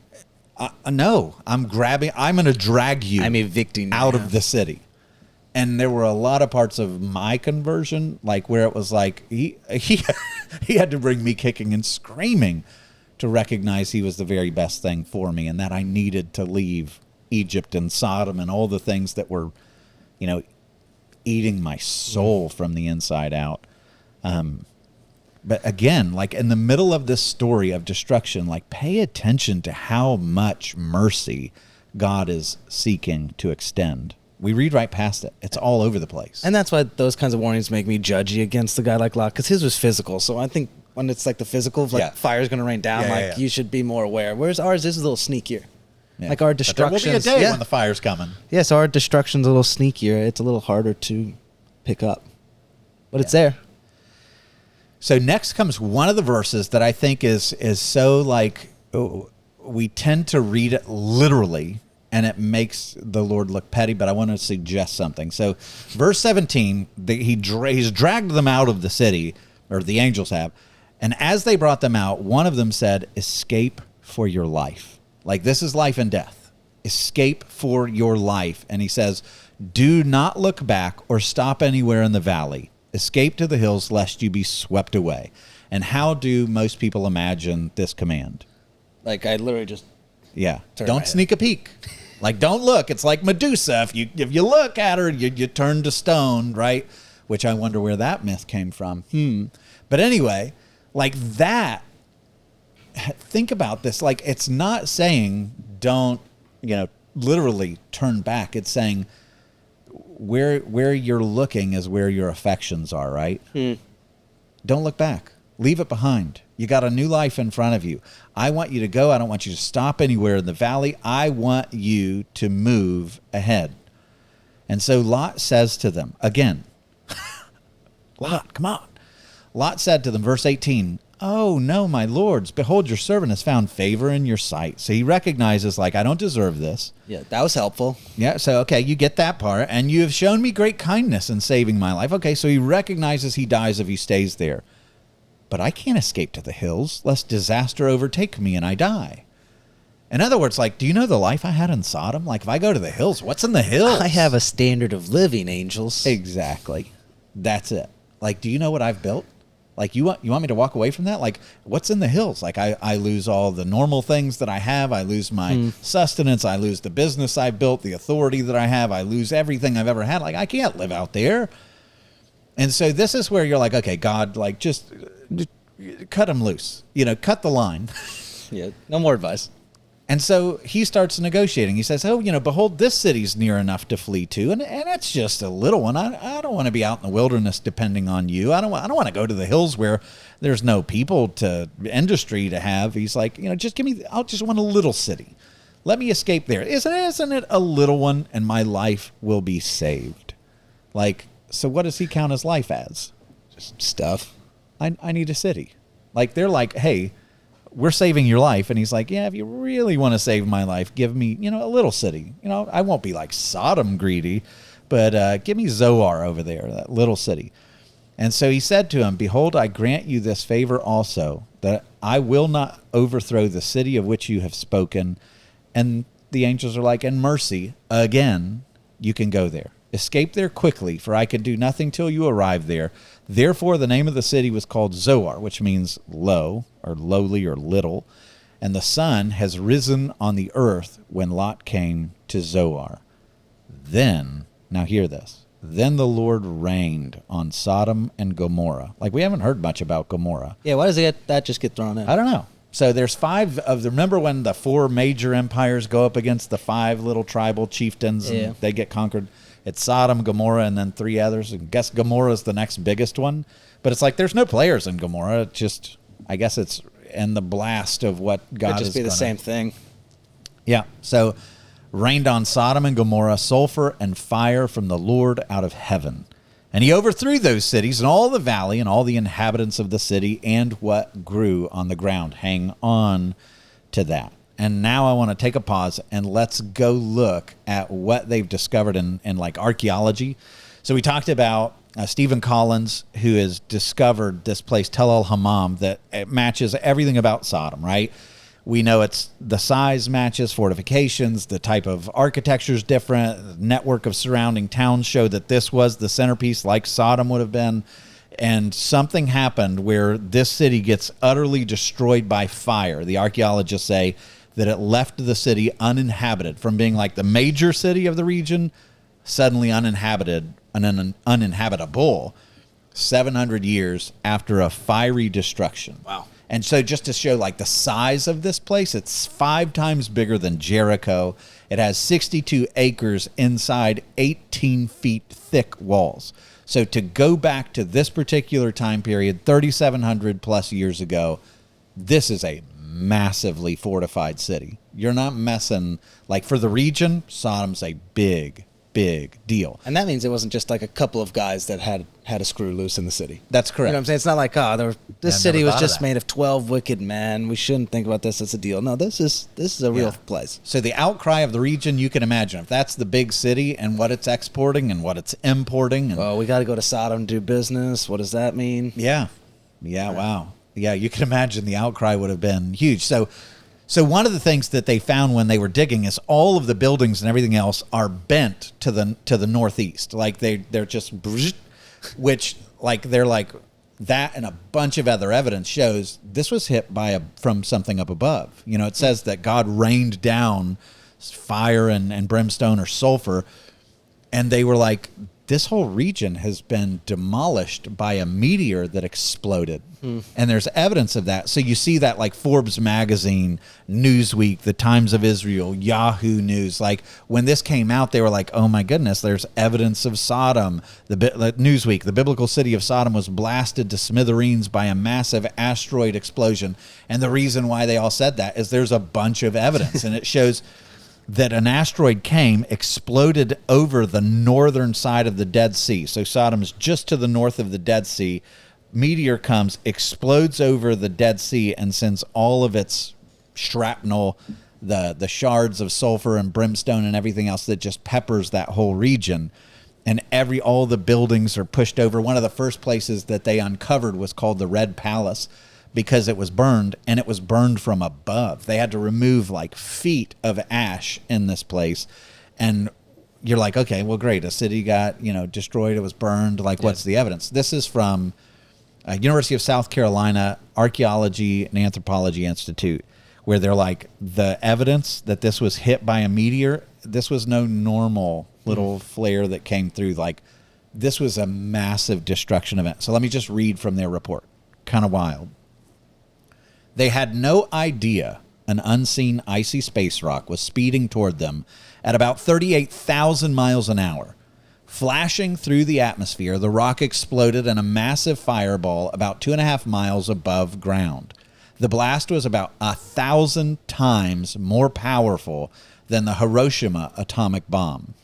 A: no, I'm going to drag you
B: evicting
A: out of the city. And there were a lot of parts of my conversion, like where it was like, he had to bring me kicking and screaming to recognize he was the very best thing for me, and that I needed to leave Egypt and Sodom and all the things that were, eating my soul from the inside out. But again, like in the middle of this story of destruction, like pay attention to how much mercy God is seeking to extend. We read right past it. It's all over the place.
B: And that's why those kinds of warnings make me judgy against the guy like Lot, because his was physical. So I think when it's like the physical, like fire's going to rain down, you should be more aware. Whereas ours is a little sneakier. Yeah. Like our destruction.
A: There will be a day when the fire's coming.
B: Yeah, so our destruction's a little sneakier. It's a little harder to pick up. But it's there.
A: So next comes one of the verses that I think is so like, we tend to read it literally, and it makes the Lord look petty, but I want to suggest something. So verse 17, he's dragged them out of the city, or the angels have, and as they brought them out, one of them said, escape for your life. Like, this is life and death. Escape for your life. And he says, do not look back or stop anywhere in the valley. Escape to the hills, lest you be swept away. And how do most people imagine this command?
B: Like, I literally just...
A: Yeah. Don't sneak a peek. Like, don't look. It's like Medusa. If you look at her, you turn to stone, right? Which I wonder where that myth came from. But anyway, like that, think about this. Like, it's not saying don't, literally turn back. It's saying where you're looking is where your affections are, right? Don't look back. Leave it behind. You got a new life in front of you. I want you to go. I don't want you to stop anywhere in the valley. I want you to move ahead. And so Lot says to them, again, Lot, come on. Lot said to them, verse 18, oh, no, my lords, behold, your servant has found favor in your sight. So he recognizes, like, I don't deserve this.
B: Yeah, that was helpful.
A: Yeah, so, okay, you get that part. And you have shown me great kindness in saving my life. Okay, so he recognizes he dies if he stays there. But I can't escape to the hills, lest disaster overtake me and I die. In other words, like, do you know the life I had in Sodom? Like, if I go to the hills, what's in the hills?
B: I have a standard of living, angels.
A: Exactly. That's it. Like, do you know what I've built? Like, you want me to walk away from that? Like, what's in the hills? Like, I lose all the normal things that I have. I lose my sustenance. I lose the business I built, the authority that I have. I lose everything I've ever had. Like, I can't live out there. And so this is where you're like, okay, God, like, just cut him loose. You know, cut the line.
B: Yeah, no more advice.
A: And so he starts negotiating. He says, oh, you know, behold, this city's near enough to flee to. And it's just a little one. I don't want to be out in the wilderness depending on you. I don't want to go to the hills where there's no people to industry to have. He's like, you know, just give me, I just want a little city. Let me escape there. Isn't it a little one and my life will be saved? Like, so what does he count his life as?
B: Just stuff.
A: I need a city. Like, they're like, hey, we're saving your life. And he's like, yeah, if you really want to save my life, give me, you know, a little city. You know, I won't be like Sodom greedy, but give me Zoar over there, that little city. And so he said to him, behold, I grant you this favor also, that I will not overthrow the city of which you have spoken. And the angels are like, in mercy, again, you can go there. Escape there quickly, for I can do nothing till you arrive there. Therefore, the name of the city was called Zoar, which means low, or lowly, or little. And the sun has risen on the earth when Lot came to Zoar. Then, now hear this, then the Lord rained on Sodom and Gomorrah. Like, we haven't heard much about Gomorrah.
B: Yeah, why does that just get thrown in?
A: I don't know. So there's five of the, remember when the four major empires go up against the five little tribal chieftains and they get conquered? It's Sodom, Gomorrah, and then three others. I guess Gomorrah is the next biggest one. But it's like there's no players in Gomorrah. It's just, I guess it's in the blast of what God is
B: Could just be the same thing.
A: Yeah. So rained on Sodom and Gomorrah sulfur and fire from the Lord out of heaven. And he overthrew those cities and all the valley and all the inhabitants of the city and what grew on the ground. Hang on to that. And now I want to take a pause and let's go look at what they've discovered in like archaeology. So we talked about Stephen Collins, who has discovered this place, Tel El Hammam, that it matches everything about Sodom, right? We know it's the size matches, fortifications, the type of architecture is different, the network of surrounding towns show that this was the centerpiece like Sodom would have been. And something happened where this city gets utterly destroyed by fire. The archaeologists say that it left the city uninhabited from being like the major city of the region, suddenly uninhabited and uninhabitable 700 years after a fiery destruction.
B: Wow.
A: And so just to show like the size of this place, it's 5 times bigger than Jericho. It has 62 acres inside 18 feet thick walls. So to go back to this particular time period, 3,700 plus years ago, this is a massively fortified city. You're not messing, like for the region, Sodom's a big deal.
B: And that means it wasn't just like a couple of guys that had a screw loose in the city.
A: That's correct.
B: You know what I'm saying? It's not like, this city was just made of 12 wicked men. We shouldn't think about this as a deal. No, this is a real place.
A: So the outcry of the region, you can imagine, if that's the big city and what it's exporting and what it's importing. And,
B: we got to go to Sodom to do business. What does that mean?
A: Yeah, wow. Yeah, you can imagine the outcry would have been huge. So one of the things that they found when they were digging is all of the buildings and everything else are bent to the northeast. Like they're just, which like they're like that, and a bunch of other evidence shows this was hit from something up above. You know, it says that God rained down fire and brimstone or sulfur, and they were like, this whole region has been demolished by a meteor that exploded. And there's evidence of that. So you see that like Forbes magazine, Newsweek, the Times of Israel, Yahoo News. Like when this came out, they were like, oh my goodness, there's evidence of Sodom. Newsweek, the biblical city of Sodom was blasted to smithereens by a massive asteroid explosion. And the reason why they all said that is there's a bunch of evidence. And it shows that an asteroid came, exploded over the northern side of the Dead Sea. So Sodom's just to the north of the Dead Sea. meteor comes, explodes over the Dead Sea, and sends all of its shrapnel, the shards of sulfur and brimstone and everything else that just peppers that whole region. And all the buildings are pushed over. One of the first places that they uncovered was called the Red Palace because it was burned, and it was burned from above. They had to remove like feet of ash in this place. And you're like, okay, well, great. A city got, destroyed. It was burned. Like, what's the evidence? This is from University of South Carolina Archaeology and Anthropology Institute, where they're like, the evidence that this was hit by a meteor, this was no normal little flare that came through. Like, this was a massive destruction event. So let me just read from their report. Kind of wild. They had no idea an unseen icy space rock was speeding toward them at about 38,000 miles an hour. Flashing through the atmosphere, the rock exploded in a massive fireball about 2.5 miles above ground. The blast was about 1,000 times more powerful than the Hiroshima atomic bomb.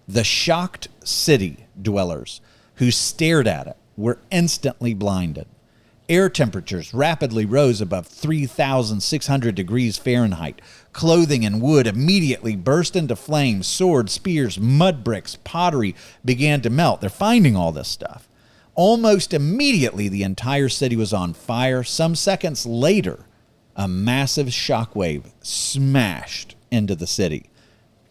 A: The shocked city dwellers who stared at it were instantly blinded. Air temperatures rapidly rose above 3,600 degrees Fahrenheit. Clothing and wood immediately burst into flames. Swords, spears, mud bricks, pottery began to melt. They're finding all this stuff. Almost immediately, the entire city was on fire. Some seconds later, a massive shockwave smashed into the city.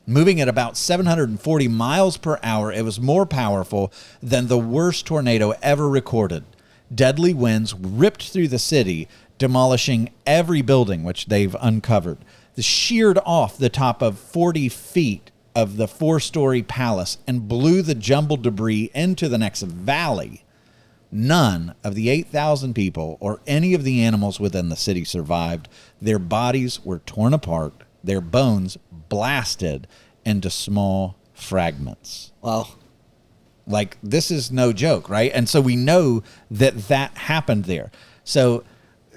A: Moving at about 740 miles per hour, it was more powerful than the worst tornado ever recorded. Deadly winds ripped through the city, demolishing every building which they've uncovered. They sheared off the top of 40 feet of the 4-story palace and blew the jumbled debris into the next valley. None of the 8,000 people or any of the animals within the city survived. Their bodies were torn apart, their bones blasted into small fragments.
B: Wow.
A: Like, this is no joke, right? And so we know that happened there. So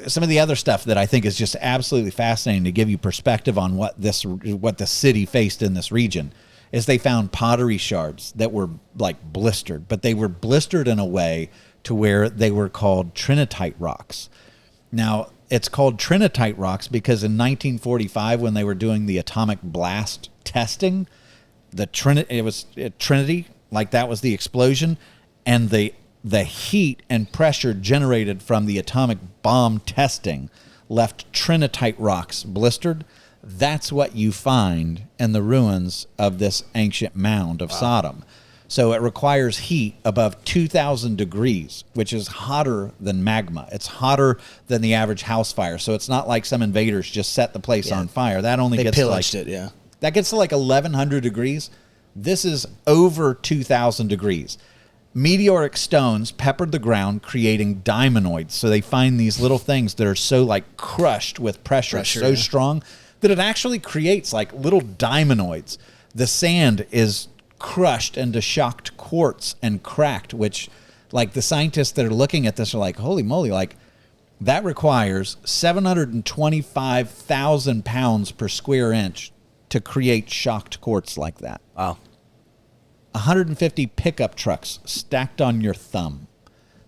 A: some of the other stuff that I think is just absolutely fascinating to give you perspective on what the city faced in this region is they found pottery shards that were like blistered, but they were blistered in a way to where they were called trinitite rocks. Now, it's called trinitite rocks because in 1945, when they were doing the atomic blast testing, it was Trinity. Like, that was the explosion, and the heat and pressure generated from the atomic bomb testing left trinitite rocks blistered. That's what you find in the ruins of this ancient mound of Sodom. So it requires heat above 2,000 degrees, which is hotter than magma. It's hotter than the average house fire. So it's not like some invaders just set the place on fire. That only gets
B: pillaged it.
A: That gets to like 1,100 degrees. This is over 2,000 degrees. Meteoric stones peppered the ground, creating diamondoids. So they find these little things that are so like crushed with pressure so strong that it actually creates like little diamondoids. The sand is crushed into shocked quartz and cracked, which like the scientists that are looking at this are like, holy moly, like that requires 725,000 pounds per square inch to create shocked quartz like that.
B: Wow.
A: 150 pickup trucks stacked on your thumb.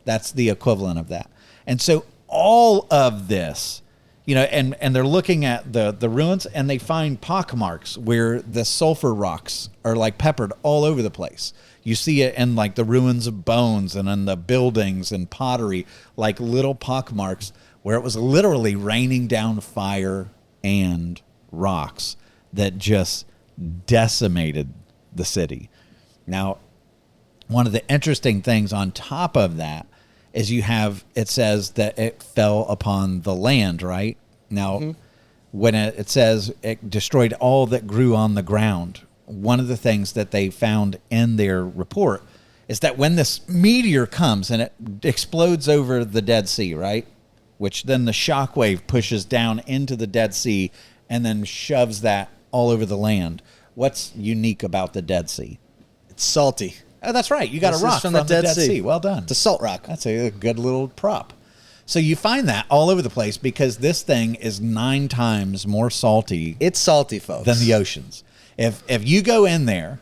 A: That's the equivalent of that. And so all of this, and they're looking at the ruins, and they find pockmarks where the sulfur rocks are like peppered all over the place. You see it in like the ruins of bones and in the buildings and pottery, like little pockmarks where it was literally raining down fire and rocks that just decimated the city. Now, one of the interesting things on top of that is it says that it fell upon the land, right? Now, when it says it destroyed all that grew on the ground, one of the things that they found in their report is that when this meteor comes and it explodes over the Dead Sea, right? Which then the shock wave pushes down into the Dead Sea and then shoves that all over the land. What's unique about the Dead Sea?
B: It's salty.
A: Oh, that's right. You got a rock from the Dead Sea. Well done.
B: It's a salt rock.
A: That's a good little prop. So you find that all over the place because this thing is 9 times more salty.
B: It's salty, folks.
A: Than the oceans. If you go in there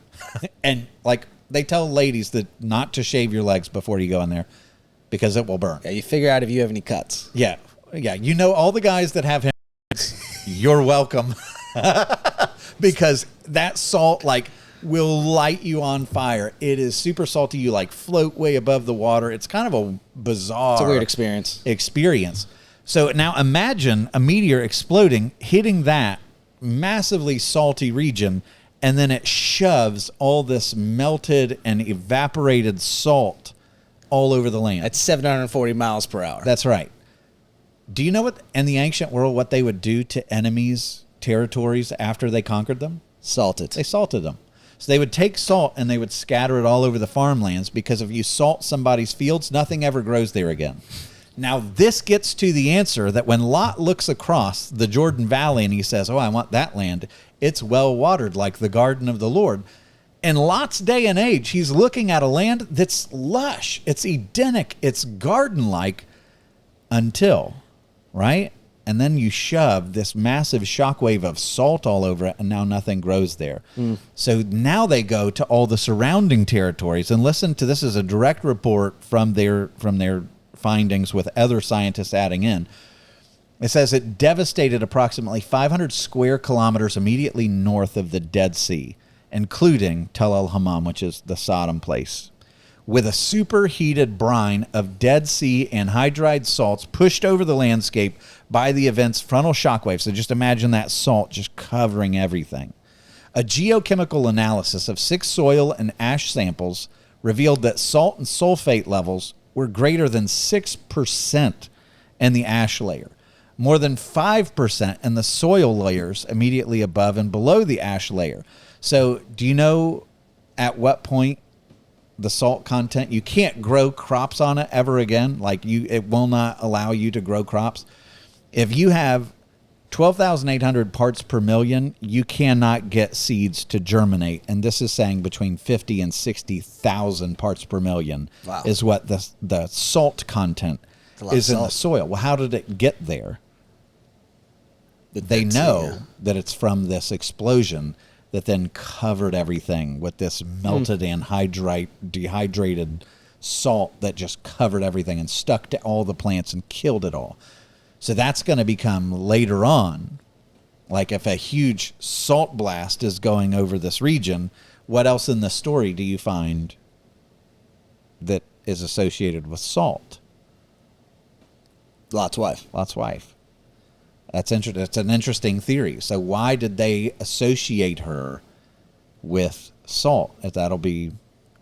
A: and like they tell ladies that not to shave your legs before you go in there, because it will burn.
B: Yeah, you figure out if you have any cuts.
A: Yeah. Yeah. You know, all the guys that have hemorrhoids, you're welcome. Because that salt, like, will light you on fire. It is super salty. You, like, float way above the water. It's kind of a bizarre...
B: It's a weird experience.
A: So now imagine a meteor exploding, hitting that massively salty region, and then it shoves all this melted and evaporated salt all over the land.
B: At 740 miles per hour.
A: That's right. Do you know what, in the ancient world, what they would do to enemies' territories after they conquered them?
B: Salt it.
A: They salted them. So they would take salt and they would scatter it all over the farmlands, because if you salt somebody's fields, nothing ever grows there again. Now, this gets to the answer that when Lot looks across the Jordan Valley and he says, oh, I want that land, it's well watered like the garden of the Lord. In Lot's day and age, he's looking at a land that's lush, it's Edenic, it's garden-like, until, right? And then you shove this massive shockwave of salt all over it, and now nothing grows there. So now they go to all the surrounding territories, and listen to this, is a direct report from their findings with other scientists adding in. It says it devastated approximately 500 square kilometers immediately north of the Dead Sea, including Tel El Hammam, which is the Sodom place, with a superheated brine of Dead Sea and hydride salts pushed over the landscape by the event's frontal shockwave. So just imagine that salt just covering everything. A geochemical analysis of 6 soil and ash samples revealed that salt and sulfate levels were greater than 6% in the ash layer, more than 5% in the soil layers immediately above and below the ash layer. So do you know at what point the salt content, you can't grow crops on it ever again? Like, it will not allow you to grow crops. If you have 12,800 parts per million, you cannot get seeds to germinate. And this is saying between 50 and 60,000 parts per million is what the salt content is in the soil. Well, how did it get there? They know that it's from this explosion that then covered everything with this melted anhydrite, dehydrated salt that just covered everything and stuck to all the plants and killed it all. So that's going to become later on, like if a huge salt blast is going over this region, what else in the story do you find that is associated with salt?
B: Lot's wife.
A: Lot's wife. That's interesting. It's an interesting theory. So why did they associate her with salt? That'll be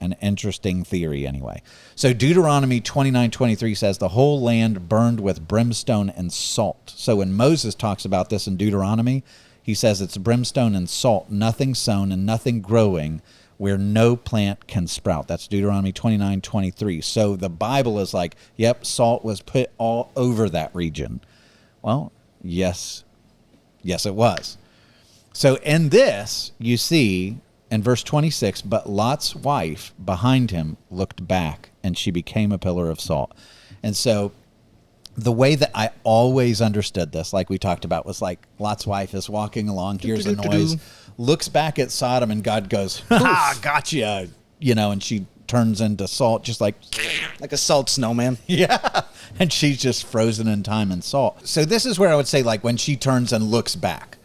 A: an interesting theory anyway. So Deuteronomy 29:23 says the whole land burned with brimstone and salt. So when Moses talks about this in Deuteronomy, he says it's brimstone and salt, nothing sown and nothing growing where no plant can sprout. That's Deuteronomy 29:23. So the Bible is like, yep, salt was put all over that region. Well, yes, it was. So in this, you see in verse 26, but Lot's wife behind him looked back, and she became a pillar of salt. And so the way that I always understood this, like we talked about, was like Lot's wife is walking along, hears a noise, looks back at Sodom, and God goes, ha, gotcha, and she turns into salt, just like
B: a salt snowman.
A: Yeah. And she's just frozen in time and salt. So this is where I would say, like, when she turns and looks back.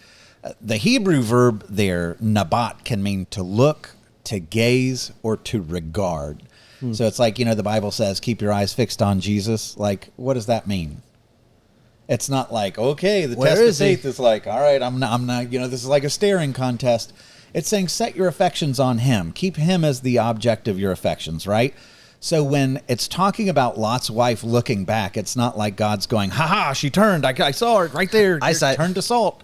A: The Hebrew verb there, nabat, can mean to look, to gaze, or to regard. So it's like, the Bible says, keep your eyes fixed on Jesus. Like, what does that mean? It's not like, okay, the test of faith is like, all right, I'm not, this is like a staring contest. It's saying set your affections on him. Keep him as the object of your affections, right? So when it's talking about Lot's wife looking back, it's not like God's going, ha, she turned. I saw her right there. I saw turned to salt.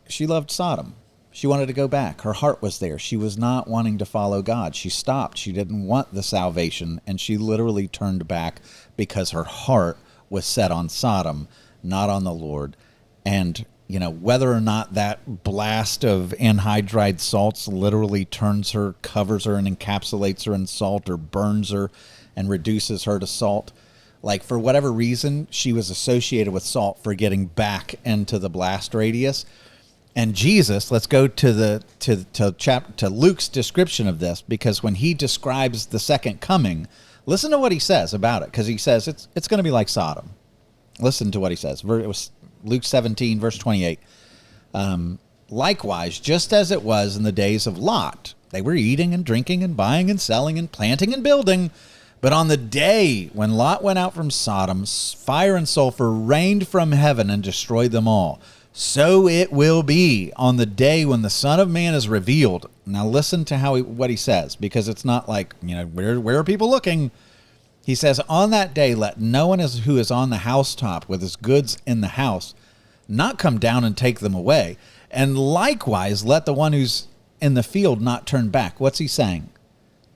A: She loved Sodom. She wanted to go back. Her heart was there. She was not wanting to follow God. She stopped. She didn't want the salvation, and she literally turned back because her heart was set on Sodom, not on the Lord. And, whether or not that blast of anhydride salts literally turns her, covers her, and encapsulates her in salt, or burns her and reduces her to salt, like, for whatever reason, she was associated with salt for getting back into the blast radius. And Jesus, let's go to Luke's description of this, because when he describes the second coming, Listen to what he says about it, because he says it's going to be like Sodom. Listen to what he says. It was Luke 17, verse 28. Likewise, just as it was in the days of Lot, they were eating and drinking and buying and selling and planting and building. But on the day when Lot went out from Sodom, fire and sulfur rained from heaven and destroyed them all. So it will be on the day when the Son of Man is revealed. Now listen to what he says, because it's not like, where are people looking? He says, on that day, let no one who is on the housetop with his goods in the house not come down and take them away. And likewise, let the one who's in the field not turn back. What's he saying?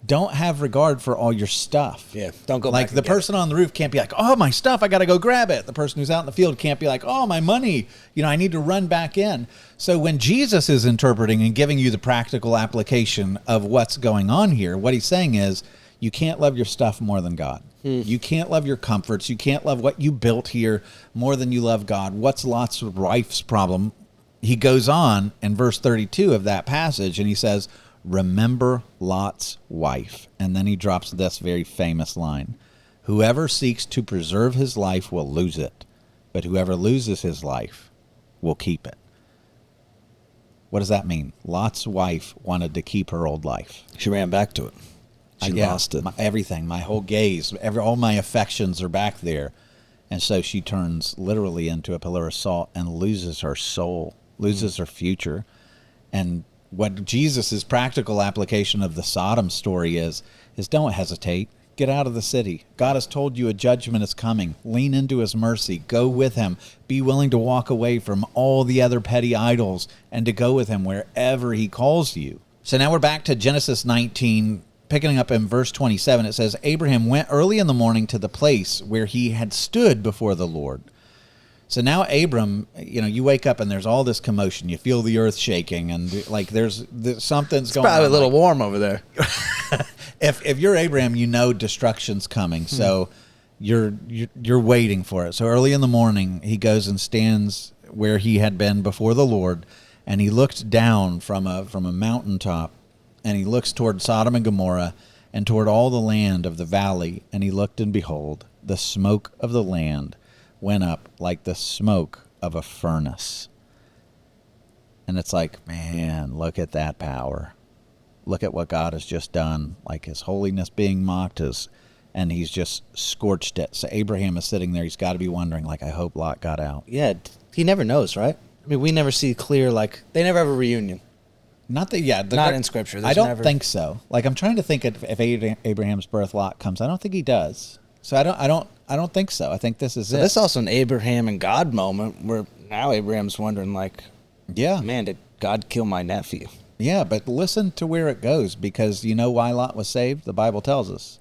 A: Don't have regard for all your stuff.
B: Yeah, don't go
A: like
B: back.
A: The person on the roof can't be like, oh, my stuff, I got to go grab it. The person who's out in the field can't be like, oh, my money, I need to run back in. So when Jesus is interpreting and giving you the practical application of what's going on here, what he's saying is, you can't love your stuff more than God. You can't love your comforts. You can't love what you built here more than you love God. What's Lot's wife's problem? He goes on in verse 32 of that passage, and he says, remember Lot's wife. And then he drops this very famous line. Whoever seeks to preserve his life will lose it, but whoever loses his life will keep it. What does that mean? Lot's wife wanted to keep her old life.
B: She ran back to it. She lost it.
A: Everything, my whole gaze, all my affections are back there. And so she turns literally into a pillar of salt and loses her soul, loses her future. And what Jesus' practical application of the Sodom story is don't hesitate. Get out of the city. God has told you a judgment is coming. Lean into his mercy. Go with him. Be willing to walk away from all the other petty idols and to go with him wherever he calls you. So now we're back to Genesis 19, picking up in verse 27. It says, Abraham went early in the morning to the place where he had stood before the Lord. So now Abram, you wake up and there's all this commotion. You feel the earth shaking, and like there's something's going on.
B: It's probably a little warm over there.
A: If you're Abraham, destruction's coming. So you're waiting for it. So early in the morning, he goes and stands where he had been before the Lord, and he looked down from a mountaintop, and he looks toward Sodom and Gomorrah and toward all the land of the valley, and he looked, and behold, the smoke of the land went up like the smoke of a furnace. And it's like, man, look at that power. Look at what God has just done, like his holiness being mocked, and he's just scorched it. So Abraham is sitting there. He's got to be wondering, like, I hope Lot got out.
B: Yeah, he never knows, right? I mean, we never see clear, like, they never have a reunion.
A: Not in Scripture.
B: There's
A: I don't think so. Like, I'm trying to think if Abraham's birth Lot comes. I don't think he does. So I don't think so. I think this is it.
B: This is also an Abraham and God moment where now Abraham's wondering, like,
A: yeah,
B: man, did God kill my nephew?
A: Yeah, but listen to where it goes, because you know why Lot was saved? The Bible tells us.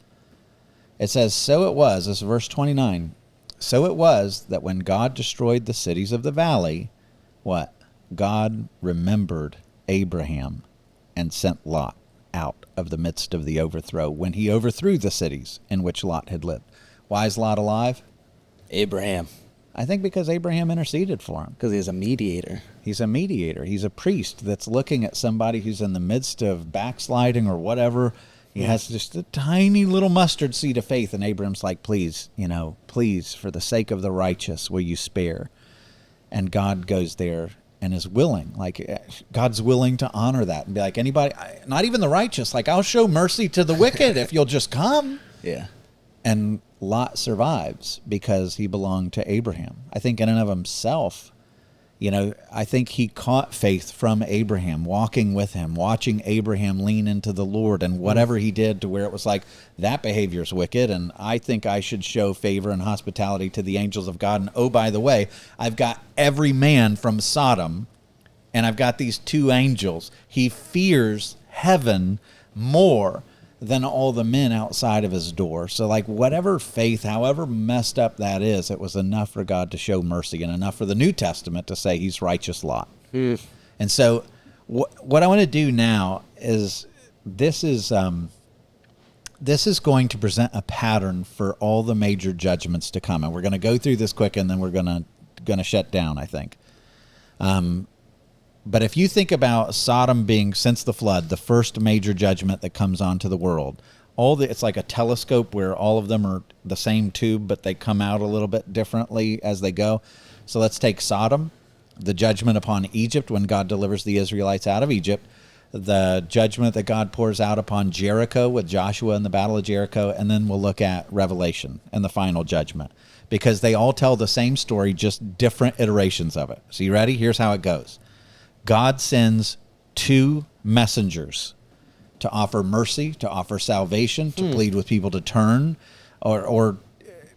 A: It says, so it was, this is verse 29, so it was that when God destroyed the cities of the valley, what? God remembered Abraham and sent Lot out of the midst of the overthrow when he overthrew the cities in which Lot had lived. Why is Lot alive?
B: Abraham.
A: I think because Abraham interceded for him.
B: Because he's a mediator.
A: He's a mediator. He's a priest that's looking at somebody who's in the midst of backsliding or whatever. He has just a tiny little mustard seed of faith, and Abraham's like, please, please, for the sake of the righteous, will you spare? And God goes there and is willing. Like, God's willing to honor that and be like, anybody, not even the righteous, like, I'll show mercy to the wicked if you'll just come.
B: Yeah.
A: And Lot survives because he belonged to Abraham. I think in and of himself, I think he caught faith from Abraham, walking with him, watching Abraham lean into the Lord and whatever he did to where it was like, that behavior's wicked, and I think I should show favor and hospitality to the angels of God. And oh, by the way, I've got every man from Sodom, and I've got these two angels. He fears heaven more than all the men outside of his door. So like whatever faith, however messed up that is, it was enough for God to show mercy and enough for the New Testament to say he's righteous Lot. And so what I want to do now is this is going to present a pattern for all the major judgments to come. And we're going to go through this quick, and then we're going to shut down, I think. But if you think about Sodom being, since the flood, the first major judgment that comes onto the world, it's like a telescope where all of them are the same tube, but they come out a little bit differently as they go. So let's take Sodom, the judgment upon Egypt when God delivers the Israelites out of Egypt, the judgment that God pours out upon Jericho with Joshua in the Battle of Jericho, and then we'll look at Revelation and the final judgment, because they all tell the same story, just different iterations of it. So you ready? Here's how it goes. God sends 2 messengers to offer mercy, to offer salvation, to plead with people to turn, or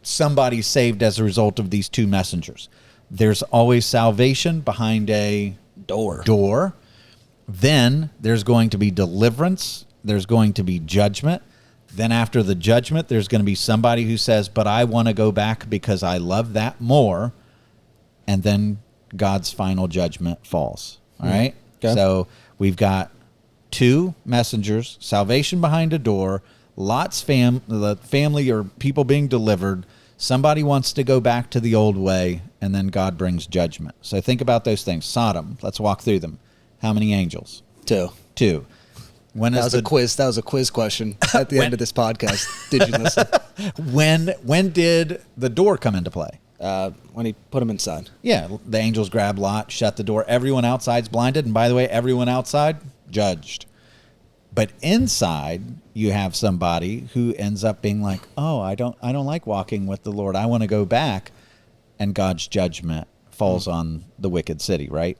A: somebody's saved as a result of these 2 messengers. There's always salvation behind a door. Then there's going to be deliverance. There's going to be judgment. Then after the judgment, there's going to be somebody who says, but I want to go back because I love that more. And then God's final judgment falls. All right? Okay. So we've got 2 messengers, salvation behind a door, the family or people being delivered. Somebody wants to go back to the old way, and then God brings judgment. So think about those things. Sodom, let's walk through them. How many angels? 2. When
B: that was a quiz. That was a quiz question at the end of this podcast. Did you listen?
A: When did the door come into play?
B: When he put him inside.
A: Yeah, the angels grabbed Lot, shut the door. Everyone outside's blinded, and by the way, everyone outside judged. But inside, you have somebody who ends up being like, "Oh, I don't like walking with the Lord. I want to go back," and God's judgment falls on the wicked city. Right.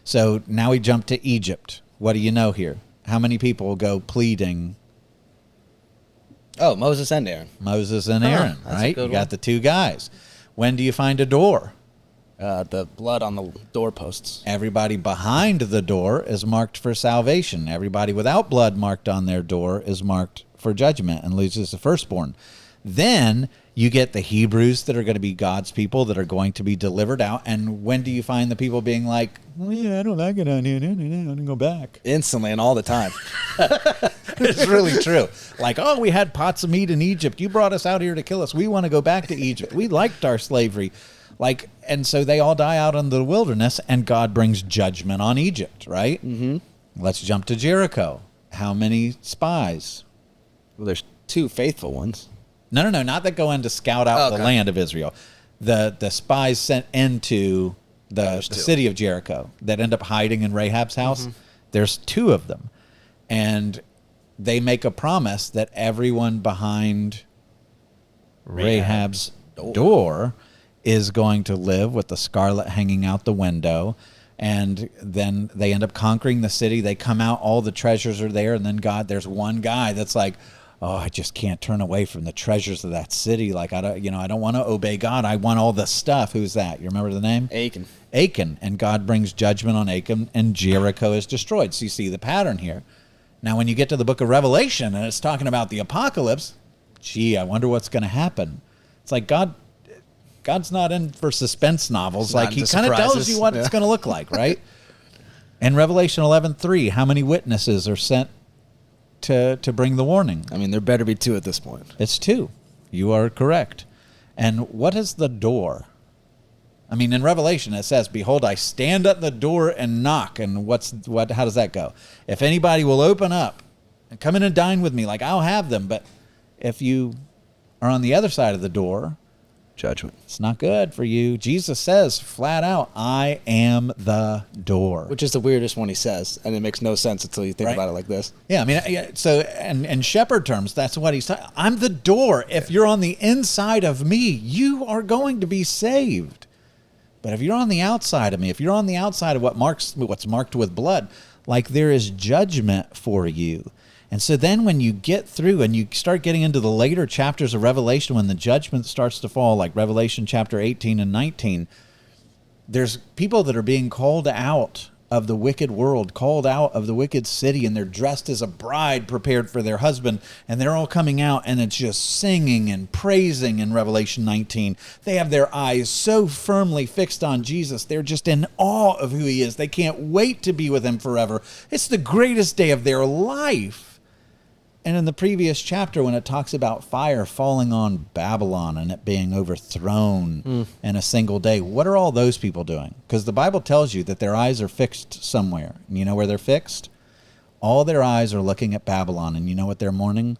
A: So now we jump to Egypt. What do you know here? How many people go pleading?
B: Oh, Moses and Aaron.
A: Moses and Aaron, right? You got the 2 guys. When do you find a door?
B: The blood on the doorposts.
A: Everybody behind the door is marked for salvation. Everybody without blood marked on their door is marked for judgment and loses the firstborn. Then you get the Hebrews that are going to be God's people that are going to be delivered out. And when do you find the people being like, "Well, yeah, I don't like it on here. I'm going to go back."
B: Instantly and all the time.
A: It's really true. Like, "Oh, we had pots of meat in Egypt. You brought us out here to kill us. We want to go back to Egypt. We liked our slavery." Like, and so they all die out in the wilderness, and God brings judgment on Egypt, right? Mm-hmm. Let's jump to Jericho. How many spies?
B: Well, there's 2 faithful ones.
A: No, not that go in to scout out the land of Israel. The spies sent into the city of Jericho that end up hiding in Rahab's house. Mm-hmm. There's 2 of them. And they make a promise that everyone behind Rahab's door is going to live with the scarlet hanging out the window. And then they end up conquering the city. They come out, all the treasures are there. And then there's one guy that's like, "Oh, I just can't turn away from the treasures of that city. Like, I don't want to obey God. I want all the stuff." Who's that? You remember the name? Achan. And God brings judgment on Achan, and Jericho is destroyed. So you see the pattern here. Now, when you get to the book of Revelation, and it's talking about the apocalypse, I wonder what's going to happen. It's like God's not in for suspense novels. Like, he kind of tells you what it's going to look like, right? In Revelation 11:3, how many witnesses are sent to bring the warning?
B: I mean, there better be 2 at this point.
A: It's 2. You are correct. And what is the door? I mean, in Revelation it says, "Behold, I stand at the door and knock." And how does that go? If anybody will open up and come in and dine with me, like, I'll have them. But if you are on the other side of the door,
B: judgment.
A: It's not good for you. Jesus says flat out, "I am the door."
B: Which is the weirdest one he says, and it makes no sense until you think about it like this.
A: Yeah, I mean, so in shepherd terms, that's what he's talking. I'm the door. If you're on the inside of me, you are going to be saved. But if you're on the outside of me, if you're on the outside of what's marked with blood, like, there is judgment for you. And so then when you get through and you start getting into the later chapters of Revelation, when the judgment starts to fall, like Revelation chapter 18 and 19, there's people that are being called out of the wicked world, called out of the wicked city, and they're dressed as a bride prepared for their husband, and they're all coming out, and it's just singing and praising in Revelation 19. They have their eyes so firmly fixed on Jesus. They're just in awe of who he is. They can't wait to be with him forever. It's the greatest day of their life. And in the previous chapter, when it talks about fire falling on Babylon and it being overthrown in a single day, what are all those people doing? Because the Bible tells you that their eyes are fixed somewhere. And you know where they're fixed? All their eyes are looking at Babylon. And you know what they're mourning?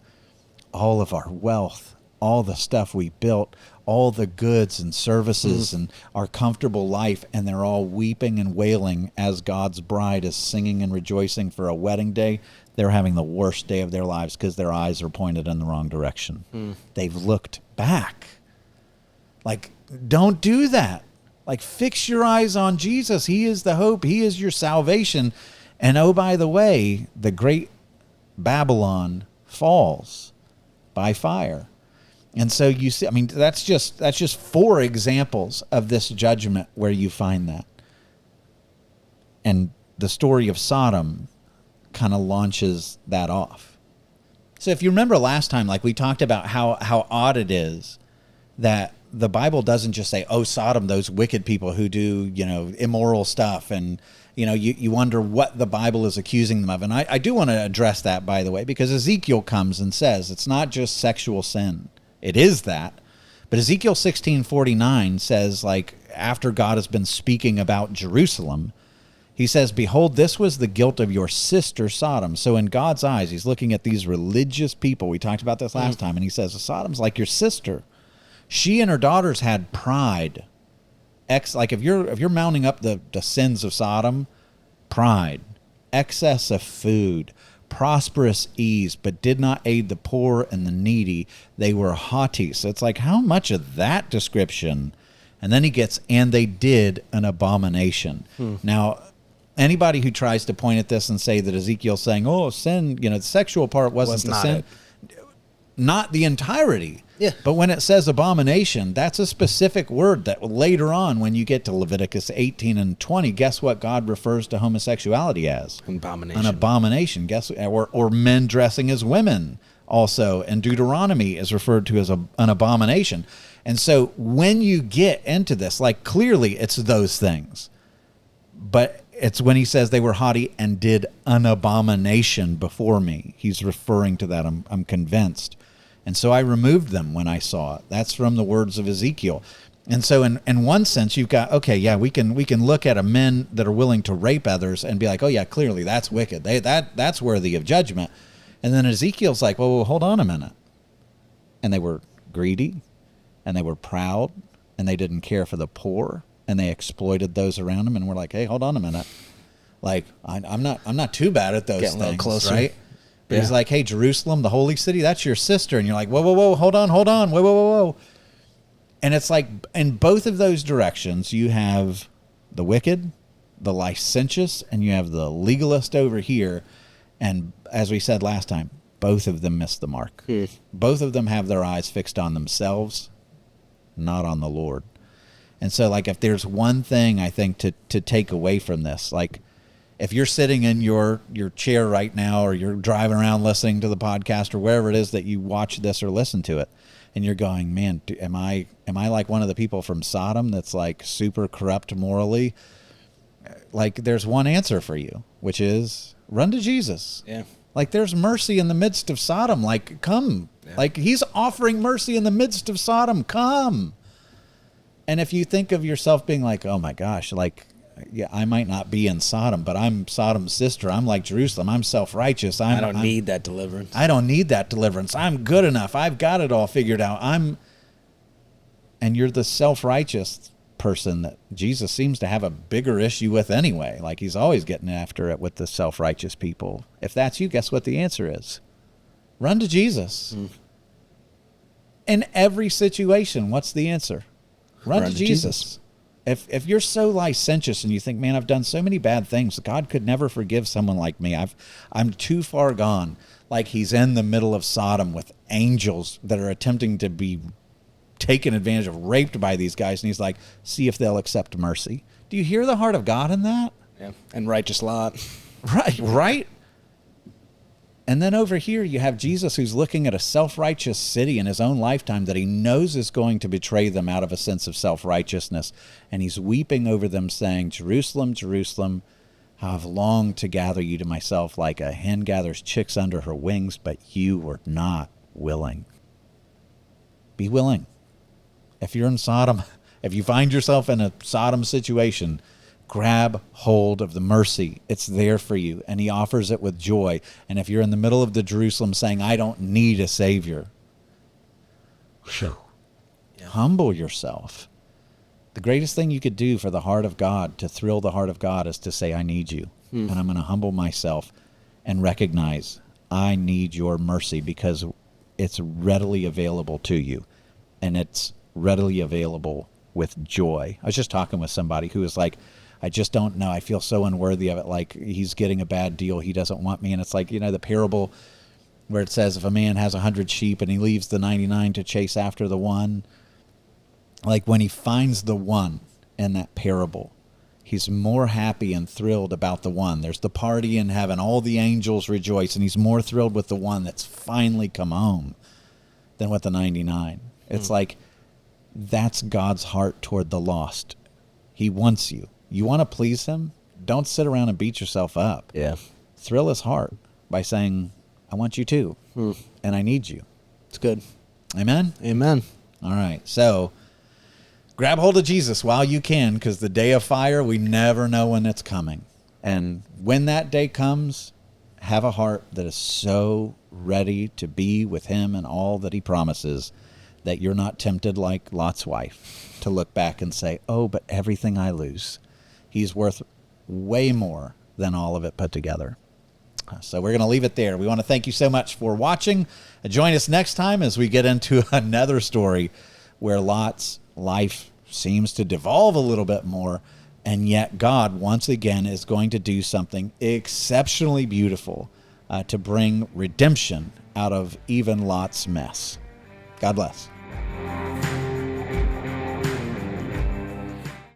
A: all of our wealth, all the stuff we built, all the goods and services and our comfortable life, and they're all weeping and wailing as God's bride is singing and rejoicing for a wedding day. They're having the worst day of their lives because their eyes are pointed in the wrong direction. They've looked back. Like, don't do that. Like, fix your eyes on Jesus. He is the hope. He is your salvation. And oh, by the way, the great Babylon falls by fire. And so you see, I mean, that's just 4 examples of this judgment where you find that. And the story of Sodom kind of launches that off. So if you remember last time, like we talked about how odd it is that the Bible doesn't just say, oh, Sodom, those wicked people who do, immoral stuff. And, you wonder what the Bible is accusing them of. And I do want to address that, by the way, because Ezekiel comes and says it's not just sexual sin. It is that. But Ezekiel 16:49 says, like, after God has been speaking about Jerusalem, he says, behold, this was the guilt of your sister Sodom. So in God's eyes, he's looking at these religious people. We talked about this last time, and he says, Sodom's like your sister. She and her daughters had pride. Like if you're mounting up the sins of Sodom, pride, excess of food, prosperous ease, but did not aid the poor and the needy. They were haughty. So it's like, how much of that description? And then he gets, and they did an abomination. Now, anybody who tries to point at this and say that Ezekiel's saying, oh, sin, the sexual part wasn't the sin. Not the entirety.
B: Yeah.
A: But when it says abomination, that's a specific word that later on, when you get to Leviticus 18 and 20, guess what God refers to homosexuality as?
B: Abomination.
A: An abomination. Or men dressing as women also. And Deuteronomy is referred to as an abomination. And so when you get into this, like clearly it's those things. But it's when he says they were haughty and did an abomination before me. He's referring to that, I'm convinced. And so I removed them when I saw it. That's from the words of Ezekiel. And so in one sense, you've got, okay, yeah, we can look at men that are willing to rape others and be like, oh yeah, clearly that's wicked. That's worthy of judgment. And then Ezekiel's like, well, hold on a minute. And they were greedy, and they were proud, and they didn't care for the poor, and they exploited those around them. And we're like, hey, hold on a minute. Like, I'm not too bad at those
B: Getting
A: things,
B: a little closer.
A: right? But he's like, hey, Jerusalem, the holy city, that's your sister. And you're like, whoa, hold on, whoa. And it's like, in both of those directions, you have the wicked, the licentious, and you have the legalist over here. And as we said last time, both of them miss the mark. Both of them have their eyes fixed on themselves, not on the Lord. And so, like, if there's one thing I think to take away from this, like, if you're sitting in your chair right now, or you're driving around listening to the podcast, or wherever it is that you watch this or listen to it, and you're going, man, am I like one of the people from Sodom that's like super corrupt morally? Like, there's one answer for you, which is run to Jesus.
B: Yeah.
A: Like, there's mercy in the midst of Sodom. Like, come. Yeah. Like, he's offering mercy in the midst of Sodom. Come. And if you think of yourself being like, oh my gosh, like, yeah, I might not be in Sodom, but I'm Sodom's sister. I'm like Jerusalem. I'm self-righteous.
B: I don't need that deliverance.
A: I don't need that deliverance. I'm good enough. I've got it all figured out. And you're the self-righteous person that Jesus seems to have a bigger issue with anyway. Like, he's always getting after it with the self-righteous people. If that's you, guess what the answer is? Run to Jesus. In every situation, what's the answer? Run to Jesus. If you're so licentious and you think, man, I've done so many bad things, God could never forgive someone like me. I'm too far gone. Like, he's in the middle of Sodom with angels that are attempting to be taken advantage of, raped by these guys, and he's like, see if they'll accept mercy. Do you hear the heart of God in that?
B: Yeah. And righteous lot.
A: Right. And then over here, you have Jesus, who's looking at a self-righteous city in his own lifetime that he knows is going to betray them out of a sense of self-righteousness. And he's weeping over them, saying, Jerusalem, Jerusalem, how I've longed to gather you to myself like a hen gathers chicks under her wings, but you were not willing. Be willing. If you're in Sodom, if you find yourself in a Sodom situation, grab hold of the mercy. It's there for you, and he offers it with joy. And if you're in the middle of the Jerusalem saying, I don't need a Savior, humble yourself. The greatest thing you could do for the heart of God, to thrill the heart of God, is to say, I need you. And I'm going to humble myself and recognize I need your mercy, because it's readily available to you, and it's readily available with joy. I was just talking with somebody who was like, I just don't know. I feel so unworthy of it. Like, he's getting a bad deal. He doesn't want me. And it's like, the parable where it says if a man has 100 sheep and he leaves the 99 to chase after the one, like when he finds the one in that parable, he's more happy and thrilled about the one. There's the party in heaven. All the angels rejoice, and he's more thrilled with the one that's finally come home than with the 99. It's like, that's God's heart toward the lost. He wants you. You want to please him? Don't sit around and beat yourself up.
C: Yeah.
A: Thrill his heart by saying, I want you too, and I need you.
B: It's good.
A: Amen?
B: Amen.
A: All right. So grab hold of Jesus while you can, because the day of fire, we never know when it's coming. And when that day comes, have a heart that is so ready to be with him and all that he promises, that you're not tempted like Lot's wife to look back and say, oh, but everything I lose, he's worth way more than all of it put together. So we're going to leave it there. We want to thank you so much for watching. Join us next time as we get into another story where Lot's life seems to devolve a little bit more, and yet God once again is going to do something exceptionally beautiful to bring redemption out of even Lot's mess. God bless.